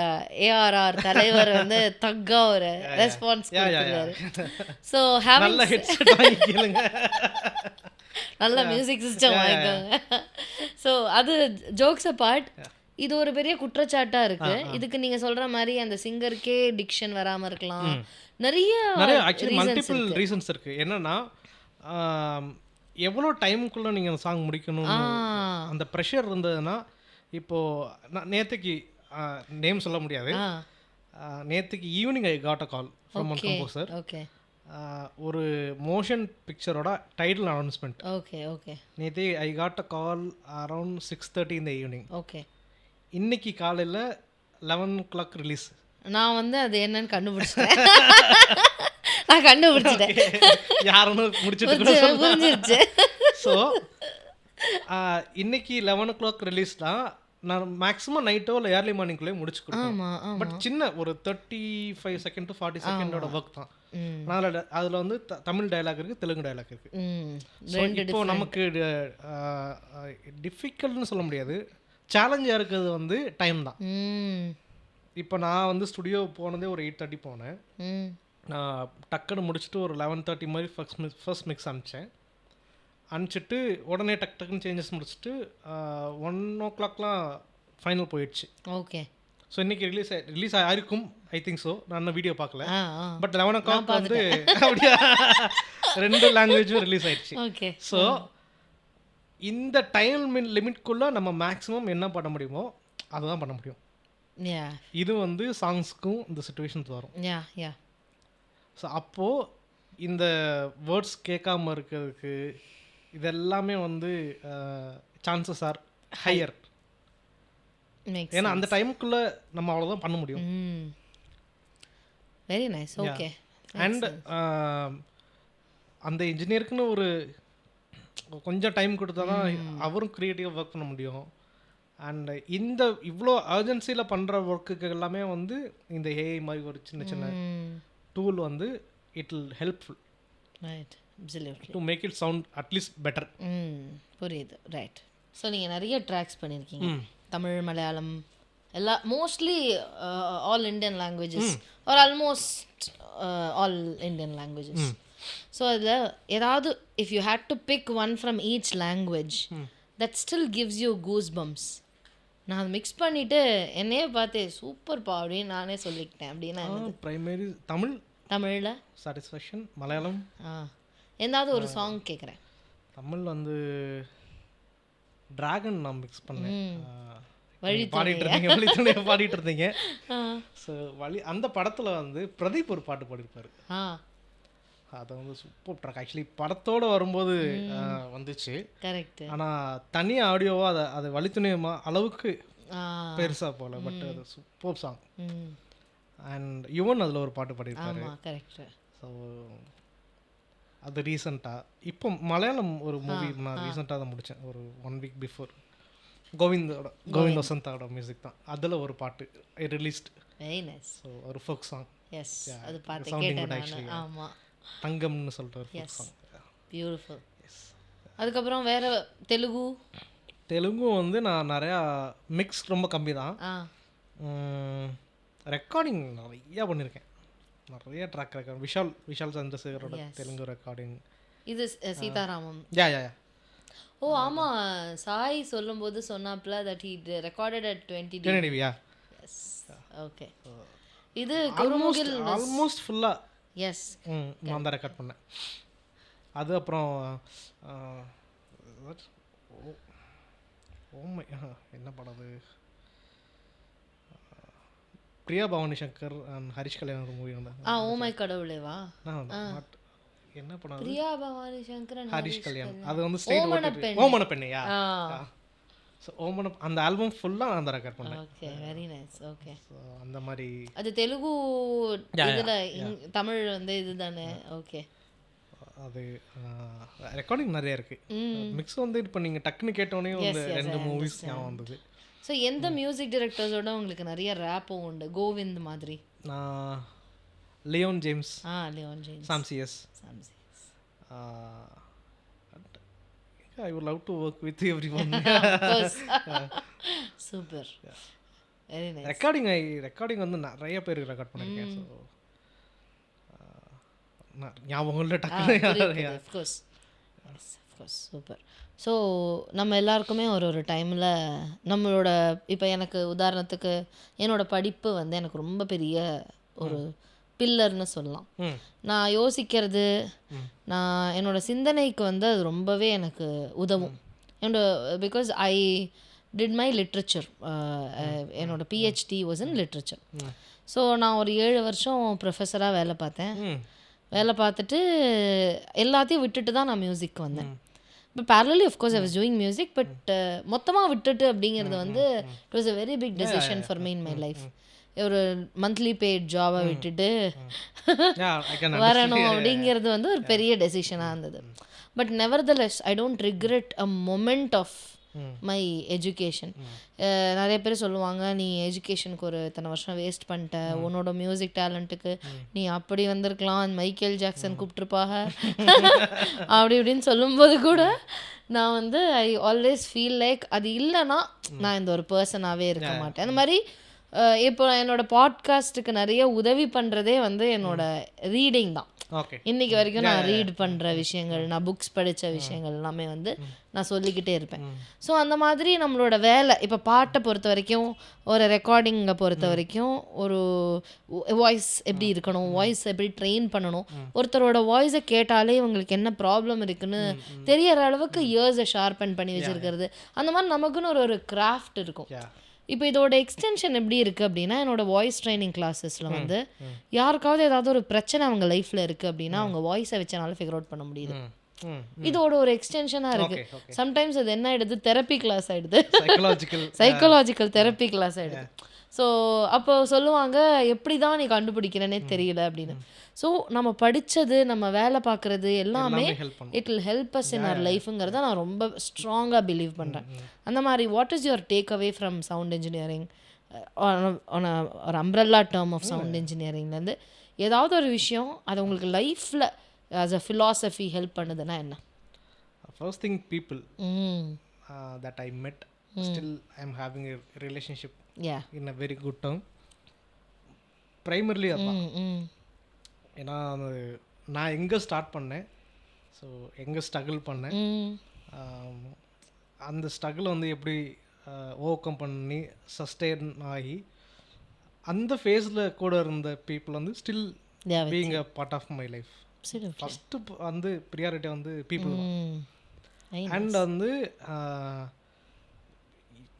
ஏஆர்ஆர் தலைவர் வந்து தக்கா ஒரு ரெஸ்பான்ஸ் கொடுத்துருக்காரு. ஸோ நல்ல மியூசிக் சிஸ்டம் வாங்கிக்கோங்க. ஸோ அது ஜோக்ஸ் அபார்ட், இது ஒரு பெரிய குற்றச்சாட்டாக இருக்குது. இதுக்கு நீங்கள் சொல்கிற மாதிரி அந்த சிங்கருக்கே டிக்ஷன் வராமல் இருக்கலாம், நிறைய ஆக்சுவலி மல்டிபிள் ரீசன்ஸ் இருக்குது. என்னென்னா எவ்வளோ டைமுக்குள்ளே நீங்கள் அந்த சாங் முடிக்கணும், அந்த ப்ரெஷர் இருந்ததுன்னா. இப்போது நான் நேற்றுக்கு நேம் சொல்ல முடியாது, நேற்றுக்கு evening I got a call from one composer. Okay. ஒரு மோஷன் பிக்சரோட டைட்டில் அனௌன்ஸ்மெண்ட். ஓகே. ஓகே. நேற்று I got a call around 6:30 இந்த ஈவினிங். ஓகே. இன்னைக்கு காலையில் 11 o'clock ரிலீஸ். நான் வந்து அது என்னன்னு கண்டுபிடிச்சிட்டேன். நான் கண்டுபிடிச்சிட்டேன், யாருன்னு முடிச்சிட்டு. ஸோ இன்னைக்கு 11 o'clock ரிலீஸ் தான். நான் மேக்ஸிமம் நைட்டோ இல்லை ஏர்லி மார்னிங்குள்ளே முடிச்சு கொடுப்பேன். பட் சின்ன ஒரு 35 செகண்ட் to 40 செகண்டோட ஒர்க் தான். அதில் வந்து தமிழ் டயலாக் இருக்குது, தெலுங்கு டயலாக் இருக்குது. இப்போ நமக்கு டிஃபிகல்ட்னு சொல்ல முடியாது, சேலஞ்சாக இருக்கிறது வந்து டைம் தான். இப்போ நான் வந்து ஸ்டுடியோ போனதே ஒரு 8:30 போனேன். நான் டக்குன்னு முடிச்சுட்டு ஒரு 11:30 மாதிரி ஃபர்ஸ்ட் மிக்ஸ் அனுப்பிச்சிட்டு உடனே டக்குன்னு சேஞ்சஸ் முடிச்சுட்டு 1 o'clockலாம் ஃபைனல் போயிடுச்சு. ஓகே. ஸோ இன்றைக்கி ரிலீஸ் ஆகிருக்கும், ஐ திங்க் ஸோ. நான் இன்னும் வீடியோ பார்க்கல, பட் 11 o'clock வந்து அப்படியா 2 லாங்குவேஜும் ரிலீஸ் ஆயிடுச்சு. ஓகே. ஸோ இந்த டைம் லிமிட்குள்ளே நம்ம மேக்ஸிமம் என்ன பண்ண முடியுமோ அதுதான் பண்ண முடியும். இது வந்து சாங்ஸ்க்கும் இந்த சுச்சுவேஷன்ஸ் வரும். ஸோ அப்போது இந்த வேர்ட்ஸ் கேட்காம இருக்கிறதுக்கு இதெல்லாமே வந்து சான்சஸ் ஆர் ஹையர். ஏன்னா அந்த டைமுக்குள்ளே நம்ம அவ்வளோதான் பண்ண முடியும். Very nice. ஓகே. அண்ட் அந்த இன்ஜினியருக்குன்னு ஒரு கொஞ்சம் டைம் கொடுத்தா தான் அவரும் க்ரியேட்டிவாக ஒர்க் பண்ண முடியும். அண்ட் இந்த இவ்வளோ அர்ஜென்சியில் பண்ணுற ஒர்க்குக்கு எல்லாமே வந்து இந்த ஏஐ மாதிரி ஒரு சின்ன சின்ன டூல் வந்து it will helpful. Right. Absolutely. To make it sound at least better. புரியுது. ரைட். ஸோ நீங்கள் நிறைய ட்ராக்ஸ் பண்ணியிருக்கீங்க. தமிழ், மலையாளம் எல்லா mostly all Indian languages are almost all Indian languages. So அதில் ஏதாவது if you had to pick one from each language that still gives you goose bumps. நான் அதை mix பண்ணிவிட்டு என்னையே பார்த்து சூப்பர்ப்பா அப்படின்னு நானே சொல்லிக்கிட்டேன் அப்படின்னா பிரைமரி தமிழில் சாட்டிஸ்ஃபேக்ஷன். மலையாளம் எந்தாவது ஒரு சாங் கேட்குறேன். தமிழ் வந்து டிராகன் நான் மிக்ஸ் பண்ணேன். பாடிட்டு இருந்தீங்க. ஸோ அந்த படத்தில் வந்து பிரதீப் ஒரு பாட்டு பாடியிருப்பாரு. அதை வந்து சூப்பர் ட்ராக். ஆக்சுவலி படத்தோடு வரும்போது வந்துச்சு. கரெக்ட். ஆனால் தனி ஆடியோவாக அதை வழித்துணையமா அளவுக்கு பெருசாக போகல. பட் அது சூப்பர் சாங். அண்ட் யுவன் அதில் ஒரு பாட்டு பாடியிருப்பாரு. கரெக்ட். ஸோ அது ரீசெண்டாக இப்போ மலையாளம் ஒரு மூவி நான் ரீசெண்டாக தான் முடித்தேன் ஒரு 1 வீக் பிஃபோர். கோவிந்த் வசந்தாவோட மியூசிக் தான். அதில் ஒரு பாட்டு ரிலீஸ்ட். Very nice. ஸோ ஒரு ஃபோக் சாங். எஸ், அது பார்த்து கேட்டேன். ஆமாம், தங்கம்னு சொல்லிட்டு ஒரு ஃபோக் சாங். பியூட்டிஃபுல். எஸ். அதுக்கப்புறம் வேறு தெலுங்கு வந்து நான் நிறையா மிக்ஸ் ரொம்ப கம்மி தான். ரெக்கார்டிங் நிறையா பண்ணியிருக்கேன். நிறைய ட்ராக் ரெக்கார்ட். விஷால் சந்திரசேகரோட தெலுங்கு ரெக்கார்டிங். இது சீதாராமம். யா ஓ ஆமாம், சாய் சொல்லும்போது சொன்னாப்ல that he recorded at 20 DB. Yes. Okay. இது குருமுகில் ஆல்மோஸ்ட் ஃபுல்லாக. எஸ், நான் தான் ரெக்கார்ட் பண்ணேன். அது அப்புறம் என்ன படம் அது, பிரியா பவானி சங்கர் அண்ட் ஹரிஷ் கல்யாண் ஒரு மூவி வந்து ஓமை கடவுளேவா என்ன படம்? பிரியா பவானி சங்கர் ஹரிஷ் கல்யாண். அது வந்து ஓமன பெண்ணையா. ஸோ ஓமன அந்த ஆல்பம் ஃபுல்லாக நான் தான் ரெக்கார்ட் பண்ணேன். Okay, very nice. Okay. So அந்த மாதிரி அது தெலுங்கு இதில் தமிழ் வந்து இதுதானே. ஓகே. அது ரெக்கார்டிங் நிறைய இருக்குது. மிக்ஸ் வந்து இப்போ நீங்கள் டக்குன்னு கேட்டோன்னே வந்து 2 மூவிஸ் ஞாபகம் வந்தது. ஸோ எந்த மியூசிக் டைரக்டர்ஸோட உங்களுக்கு நிறைய ரேப்பும் உண்டு? கோவிந்த் மாதிரி. நான் லியோன் ஜேம்ஸ். லியோன் ஜேம்ஸ். சாம்சியஸ். I would love to work with everyone. Super. Very nice. Recording வந்து நிறைய பேருக்கு ரெக்கார்ட் பண்ணியிருக்கேன். ஸோ ஞாபகம் இல்லை டக்குன்னு. Of course. Yes, of course. Super. So நம்ம எல்லாருக்குமே ஒரு டைமில் நம்மளோட இப்போ எனக்கு உதாரணத்துக்கு என்னோடய படிப்பு வந்து எனக்கு ரொம்ப பெரிய ஒரு பில்லர்னு சொல்லலாம். நான் யோசிக்கிறது, நான் என்னோடய சிந்தனைக்கு வந்து அது ரொம்பவே எனக்கு உதவும். Because I did my literature. என்னோடய PhD was in literature. So நான் ஒரு 7 வருஷம் ப்ரொஃபஸராக வேலை பார்த்தேன். வேலை பார்த்துட்டு எல்லாத்தையும் விட்டுட்டு தான் நான் மியூசிக் வந்தேன். இப்போ parallelly of course I was doing music, but மொத்தமாக விட்டுட்டு அப்படிங்கிறது வந்து it was a very big decision for me in my life. ஒரு மந்த்லி பெய்ட் ஜாபை விட்டுட்டு வரணும் அப்படிங்கிறது வந்து ஒரு பெரிய டெசிஷனாக இருந்தது. But nevertheless I don't regret a moment of my education. நிறைய பேர் சொல்லுவாங்க, நீ எஜுகேஷனுக்கு ஒரு இத்தனை வருஷம் வேஸ்ட் பண்ணிட்ட, உன்னோட மியூசிக் டேலண்ட்டுக்கு நீ அப்படி வந்திருக்கலாம், மைக்கேல் ஜாக்சன் கூப்பிட்டுருப்பாங்க அப்படி இப்படின்னு சொல்லும்போது கூட நான் வந்து ஐ ஆல்வேஸ் ஃபீல் லைக் அது இல்லைன்னா நான் இந்த ஒரு பர்சனாகவே இருக்க மாட்டேன். அந்த மாதிரி இப்போ என்னோடய பாட்காஸ்ட்டுக்கு நிறைய உதவி பண்ணுறதே வந்து என்னோடய ரீடிங் தான். இன்னைக்கு வரைக்கும் நான் ரீட் பண்ணுற விஷயங்கள், நான் புக்ஸ் படித்த விஷயங்கள் எல்லாமே வந்து நான் சொல்லிக்கிட்டே இருப்பேன். ஸோ அந்த மாதிரி நம்மளோட வேலை இப்போ பாட்டை பொறுத்த வரைக்கும், ஒரு ரெக்கார்டிங்கை பொறுத்த வரைக்கும், ஒரு வாய்ஸ் எப்படி இருக்கணும், வாய்ஸ் எப்படி ட்ரெயின் பண்ணணும், ஒருத்தரோட வாய்ஸை கேட்டாலே இவங்களுக்கு என்ன ப்ராப்ளம் இருக்குன்னு தெரியற அளவுக்கு இயர்ஸை ஷார்பன் பண்ணி வச்சுருக்கிறது, அந்த மாதிரி நமக்குன்னு ஒரு கிராஃப்ட் இருக்கும். இப்போ இதோட எக்ஸ்டென்ஷன் எப்படி இருக்குது அப்படின்னா, என்னோடய வாய்ஸ் ட்ரைனிங் கிளாஸஸில் வந்து யாருக்காவது ஏதாவது ஒரு பிரச்சனை அவங்க லைஃப்பில் இருக்குது அப்படின்னா அவங்க வாய்ஸை வச்சனால ஃபிகர் அவுட் பண்ண முடியுது. இதோட ஒரு எக்ஸ்டென்ஷனாக இருக்குது. சம்டைம்ஸ் அது என்ன ஆகிடுது, தெரப்பி கிளாஸ் ஆகிடுது, சைக்கலாஜிக்கல் தெரப்பி கிளாஸ் ஆகிடுது. ஸோ அப்போ சொல்லுவாங்க, எப்படி தான் நீ கண்டுபிடிக்கிறேன்னே தெரியல அப்படின்னு. ஸோ நம்ம படித்தது, நம்ம வேலை பார்க்குறது எல்லாமே இட் வில் ஹெல்ப் அஸ் இன் அவர் லைஃபுங்கிறத நான் ரொம்ப ஸ்ட்ராங்காக பிலீவ் பண்ணுறேன். அந்த மாதிரி what is your take away from sound engineering, ஒரு அம்ப்ரெல்லா டேர்ம் ஆஃப் சவுண்ட் இன்ஜினியரிங்லேருந்து ஏதாவது ஒரு விஷயம் அது உங்களுக்கு லைஃப்பில் ஆஸ் அ ஃபிலாசபி ஹெல்ப் பண்ணுதுன்னா என்ன? ஃபர்ஸ்ட் திங் பீப்புள் ம் that I met, still I'm having a relationship yeah in a very good term. primarily அதான். ம் ஏன்னா நான் எங்கே ஸ்டார்ட் பண்ணேன், ஸோ எங்கே ஸ்ட்ரகிள் பண்ணேன், ம் அந்த ஸ்ட்ரகிள் வந்து எப்படி ஓவர் கம் பண்ணி சஸ்டெயின் ஆகி அந்த ஃபேஸில் கூட இருந்த பீப்புள் வந்து still Yeah, being a part of my life. absolutely. First வந்து ப்ரியாரிட்டி வந்து பீப்புள் தான். Hmm Very and nice. வந்து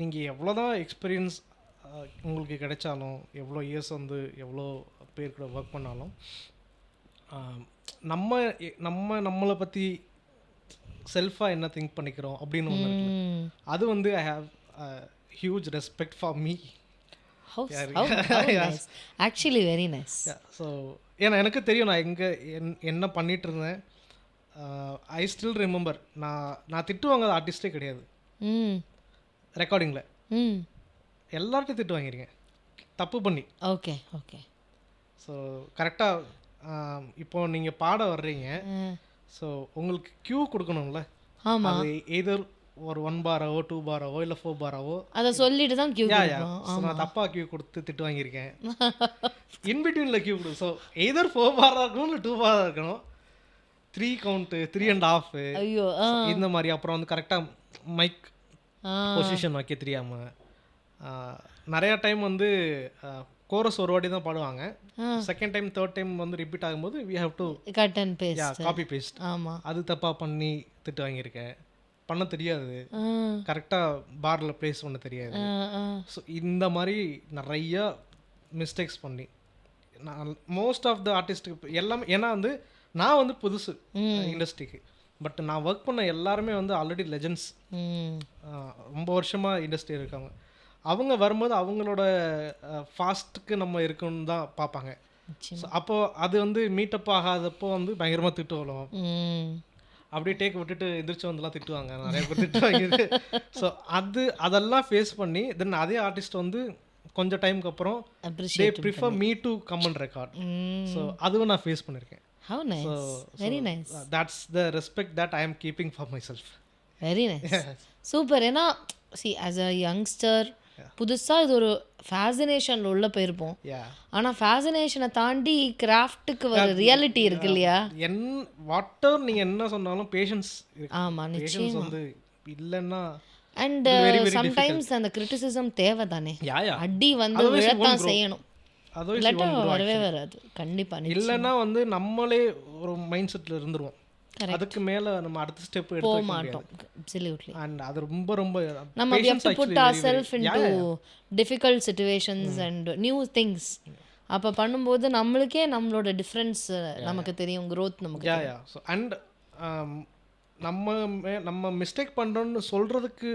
நீங்கள் எவ்வளோ தான் எக்ஸ்பீரியன்ஸ் உங்களுக்கு கிடைச்சாலும், எவ்வளோ இயர்ஸ் வந்து எவ்வளோ பேர் கூட ஒர்க் பண்ணாலும், நம்மளை பற்றி செல்ஃபாக என்ன திங்க் பண்ணிக்கிறோம் அப்படின்னு ஒன்று இருக்குல்ல, ம் அது வந்து I have huge respect for me. how nice. Actually very nice. So ஏன்னா எனக்கு தெரியும் நான் எங்கே என்ன பண்ணிட்டு இருந்தேன். ஐ ஸ்டில் ரிமெம்பர், நான் திட்டு வாங்காத ஆர்டிஸ்டே கிடையாது. ம் ரெக்கார்டிங்கில் ம் எல்லார்ட்டையும் திட்டு வாங்கியிருக்கேன் தப்பு பண்ணி. Okay okay. ஸோ கரெக்டாக இப்போ நீங்கள் பாட வர்றீங்க, ஸோ உங்களுக்கு க்யூ கொடுக்கணும்ல. ஆமா, அது எதர் ஒரு 1 பாராவோ 2 பாராவோ இல்லை 4 பாராவோ அத சொல்லிட்டு தான் கியூ நான் தப்பாக க்யூ கொடுத்து திட்டு வாங்கியிருக்கேன். இன்பிட்வீனில் க்யூ கொடு. ஸோ எதர் 4 பாரா இருக்கணும் இல்லை 2 பாரா இருக்கணும், 3 கவுண்ட்டு 3.5 ஐயோ இந்த மாதிரி. அப்புறம் வந்து கரெக்டாக மைக் ஆ பொசிஷன் வைக்க தெரியாமல் நிறையா டைம் வந்து கோரஸ் ஒரு வாட்டி தான் பாடுவாங்க, செகண்ட் டைம் தேர்ட் டைம் வந்து ரிப்பீட் ஆகும்போது we have to cut and paste. Copy paste. ஆமா அது தப்பாக பண்ணி திட்டு வாங்கியிருக்கேன். பண்ண தெரியாது, ஆ கரெக்டாக பாரில் ப்ளேஸ் பண்ண தெரியாது. ஆ ஸோ இந்த மாதிரி நிறையா மிஸ்டேக்ஸ் பண்ணி நான் மோஸ்ட் ஆஃப் த ஆர்டிஸ்ட்டுக்கு எல்லாமே, ஏன்னா வந்து நான் வந்து புதுசு இண்டஸ்ட்ரிக்கு, பட் நான் ஒர்க் பண்ண எல்லாருமே வந்து ஆல்ரெடி லெஜெண்ட்ஸ், ம் ரொம்ப வருஷமாக இண்டஸ்ட்ரி இருக்காங்க. அவங்க வரும்போது அவங்களோட ஃபாஸ்ட்டுக்கு நம்ம இருக்கணும்னு தான் பார்ப்பாங்க. நிச்சயமா. ஸோ அப்போது அது வந்து மீட்டப் ஆகாதப்போ வந்து பயங்கரமாக திட்டு வரும். ம் அப்படியே டேக் விட்டுட்டு எந்திரிச்சு வந்துலாம் திட்டுவாங்க, நிறைய பேர் திட்டுவாங்க. ஸோ அதெல்லாம் ஃபேஸ் பண்ணி தென் அதே ஆர்டிஸ்ட் வந்து கொஞ்சம் டைமுக்கு அப்புறம் they appreciate. Prefer me to come and record. Hmm so அதுவும் நான் ஃபேஸ் பண்ணியிருக்கேன். how nice. Very nice. That's the respect that I am keeping for myself. Very nice. Super. ஏன்னா சி ஆஸ் அ யங்ஸ்டர் புதுசா இது ஒரு ஃபேசினேஷன்ல உள்ள போயிருப்போம். யா ஆனால் ஃபேசினேஷனை தாண்டி கிராஃப்ட்டுக்கு வர ரியாலிட்டி இருக்கு இல்லையா? வாட்டர் நீங்கள் என்ன சொன்னாலும் பேஷன்ஸ் ஆமாம் பேஷன்ஸ் நிச்சயமா. வந்து இல்லைன்னா அண்ட் சம்டைம்ஸ் அந்த கிரிட்டிசிசம் தேவை தானே, யா யா அடி வந்து Otherwise you விழத்தான் won't grow. செய்யணும், அதுவும் இல்லாட்டா வரவே வராது. கண்டிப்பா இல்லைன்னா வந்து நம்மளே ஒரு மைண்ட் செட்டில் இருந்துருவோம். Correct. அதுக்கு மேலே நம்ம அடுத்த ஸ்டெப் போக எடுத்து மாட்டோம். Absolutely. அண்ட் அது ரொம்ப ரொம்ப நம்ம we have to put ourselves into difficult situations and new things. அப்போ பண்ணும்போது நம்மளுக்கே நம்மளோட டிஃப்ரென்ஸ் நமக்கு தெரியும், growth நமக்கு யா யா. ஸோ அண்ட் நம்ம மிஸ்டேக் பண்ணுறோன்னு சொல்கிறதுக்கு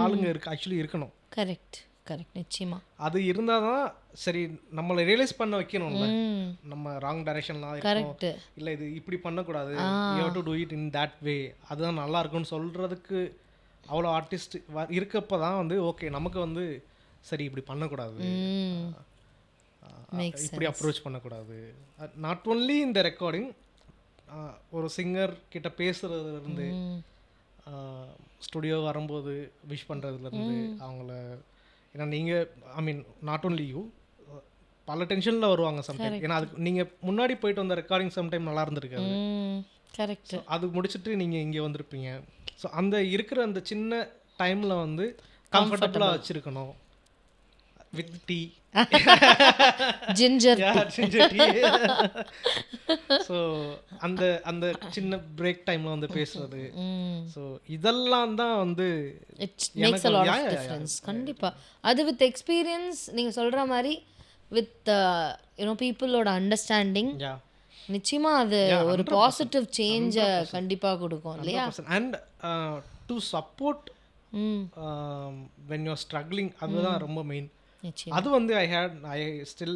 ஆளுங்க ஆக்சுவலி இருக்கணும். கரெக்ட் கரெக்ட் நிச்சயமா. அது இருந்தால் தான் சரி நம்மளை ரியலைஸ் பண்ண வைக்கணும்ல, ம் நம்ம ராங் டைரக்ஷன்லாம் இருக்கோம், கரெக்ட். இல்லை இது இப்படி பண்ணக்கூடாது, you have to do it in that way, அதுதான் நல்லா இருக்கும்னு சொல்கிறதுக்கு அவ்வளோ ஆர்டிஸ்ட் இருக்கப்போ தான் வந்து ஓகே நமக்கு வந்து சரி இப்படி பண்ணக்கூடாது, ம் மேக்ஸ் இப்படி அப்ரோச் பண்ணக்கூடாது. நாட் ஒன்லி இந்த ரெக்கார்டிங், ஒரு சிங்கர் கிட்ட பேசுறதுலேருந்து ஸ்டுடியோ வரும்போது விஷ் பண்ணுறதுலேருந்து அவங்கள, ஏன்னா நீங்கள் ஐ மீன் நாட் ஒன்லி யூ பல டென்ஷனில் வருவாங்க சம்டைம். ஏன்னா அதுக்கு நீங்கள் முன்னாடி போயிட்டு வந்த ரெக்கார்டிங் சம்டைம் நல்லா இருந்திருக்காது, கரெக்ட். அது முடிச்சுட்டு நீங்கள் இங்கே வந்திருப்பீங்க. ஸோ அந்த இருக்கிற அந்த சின்ன டைமில் வந்து கம்ஃபர்டபுளாக வச்சுருக்கணும் with tea ginger. Tea. So அந்த அந்த சின்ன பிரேக் டைமில் வந்து பேசுறது, ஸோ இதெல்லாம் தான் வந்து it's makes a lot of difference. கண்டிப்பா அது வித் எக்ஸ்பீரியன்ஸ் நீங்கள் சொல்கிற மாதிரி வித் யூனோ பீப்புளோட அண்டர்ஸ்டாண்டிங் யா நிச்சயமா அது ஒரு பாசிட்டிவ் சேஞ்சை கண்டிப்பாக கொடுக்கும் இல்லையா? And to support when you are struggling, அதுதான் ரொம்ப மெயின். நிச்சயம். அது வந்து ஐ ஸ்டில்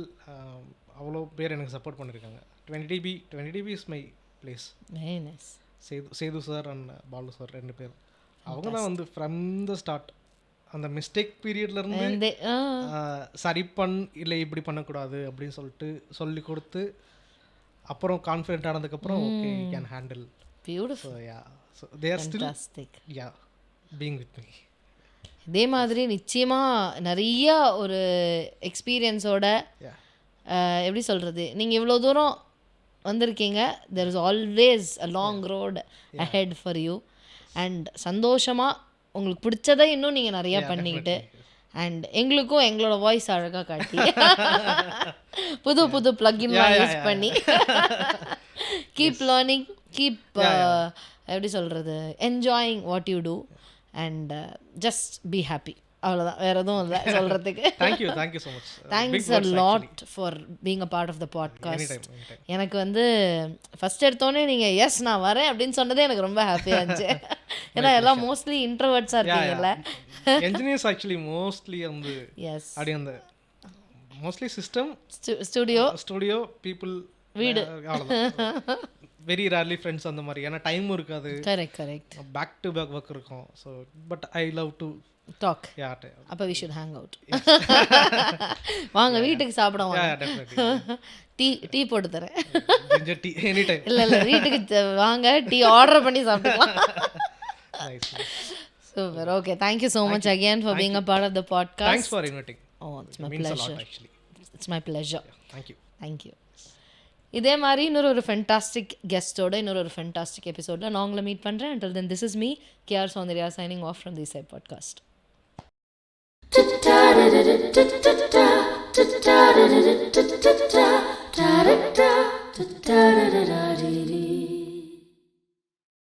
அவ்வளோ பேர் எனக்கு சப்போர்ட் பண்ணியிருக்காங்க. 20 dB is my place. Very nice. Sethu sir and Balu sir 2 பேர், அவங்க தான் வந்து ஃப்ரம் த ஸ்டார்ட் அந்த மிஸ்டேக் பீரியட்லேருந்து சரி இல்லை இப்படி பண்ணக்கூடாது அப்படின்னு சொல்லிட்டு சொல்லி கொடுத்து அப்புறம் கான்ஃபிடென்ட் ஆனதுக்கப்புறம் okay you can handle. Beautiful. So yeah so they are still fantastic. Yeah being with me. இதே மாதிரி நிச்சயமாக நிறைய ஒரு எக்ஸ்பீரியன்ஸோட யா எப்படி சொல்கிறது, நீங்கள் இவ்வளோ தூரம் வந்திருக்கீங்க. There is always a long road ahead for you. And சந்தோஷமாக உங்களுக்கு பிடிச்சதை இன்னும் நீங்கள் நிறையா பண்ணிக்கிட்டு அண்ட் எங்களுக்கும் எங்களோட வாய்ஸ் அழகாக காட்டி புது புது ப்ளக்கின்லாம் யூஸ் பண்ணி கீப் லேர்னிங், கீப் எப்படி சொல்கிறது, enjoying what you do and just be happy. அவ்வளோதான், வேறு எதுவும் இல்லை சொல்கிறதுக்கு. Thank you so much. Thanks a lot for being a part of the podcast. எனக்கு வந்து ஃபஸ்ட் எடுத்தோடனே நீங்கள் எஸ் நான் வரேன் அப்படின்னு சொன்னதே எனக்கு ரொம்ப ஹாப்பியாக இருந்துச்சு. ஏன்னா எல்லாம் மோஸ்ட்லி இன்ட்ரோவர்ட்ஸாக இருக்கீங்கல்ல. என்ஜினியர்ஸ் ஆக்சுவலி மோஸ்ட்லி வந்து எஸ் அப்படி அந்த மோஸ்ட்லி சிஸ்டம் ஸ்டுடியோ பீப்புள் வீடு அவ்வளோதான். வெரி ரேர்லி ஃப்ரெண்ட்ஸ் அந்த மாதிரி. ஏன்னா டைமும் இருக்காது, correct back to back work இருக்கும். So but I love to talk. Yeah அப்போ வி ஷுட் ஹேங் அவுட். வாங்க வீட்டுக்கு சாப்பிட வாங்க. டீ போட்டு தரேன். Ginger tea any time. இல்லை வீட்டுக்கு வாங்க, டீ ஆர்டர் பண்ணி சாப்பிட்டுக்கலாம். Super. Okay, thank you so much again for being a part of the podcast. Thanks for inviting. Oh it's my pleasure. It's my pleasure. Thank you. இதே மாதிரி இன்னொரு ஃபென்டாஸ்டிக் கெஸ்ட்டோட இன்னொரு fantastic எபிசோடில் நான் உங்களை மீட் பண்ணுறேன். until then this is me, KR Soundarya, signing off from the Side Podcast. Da da da da da da da da da da da da da da.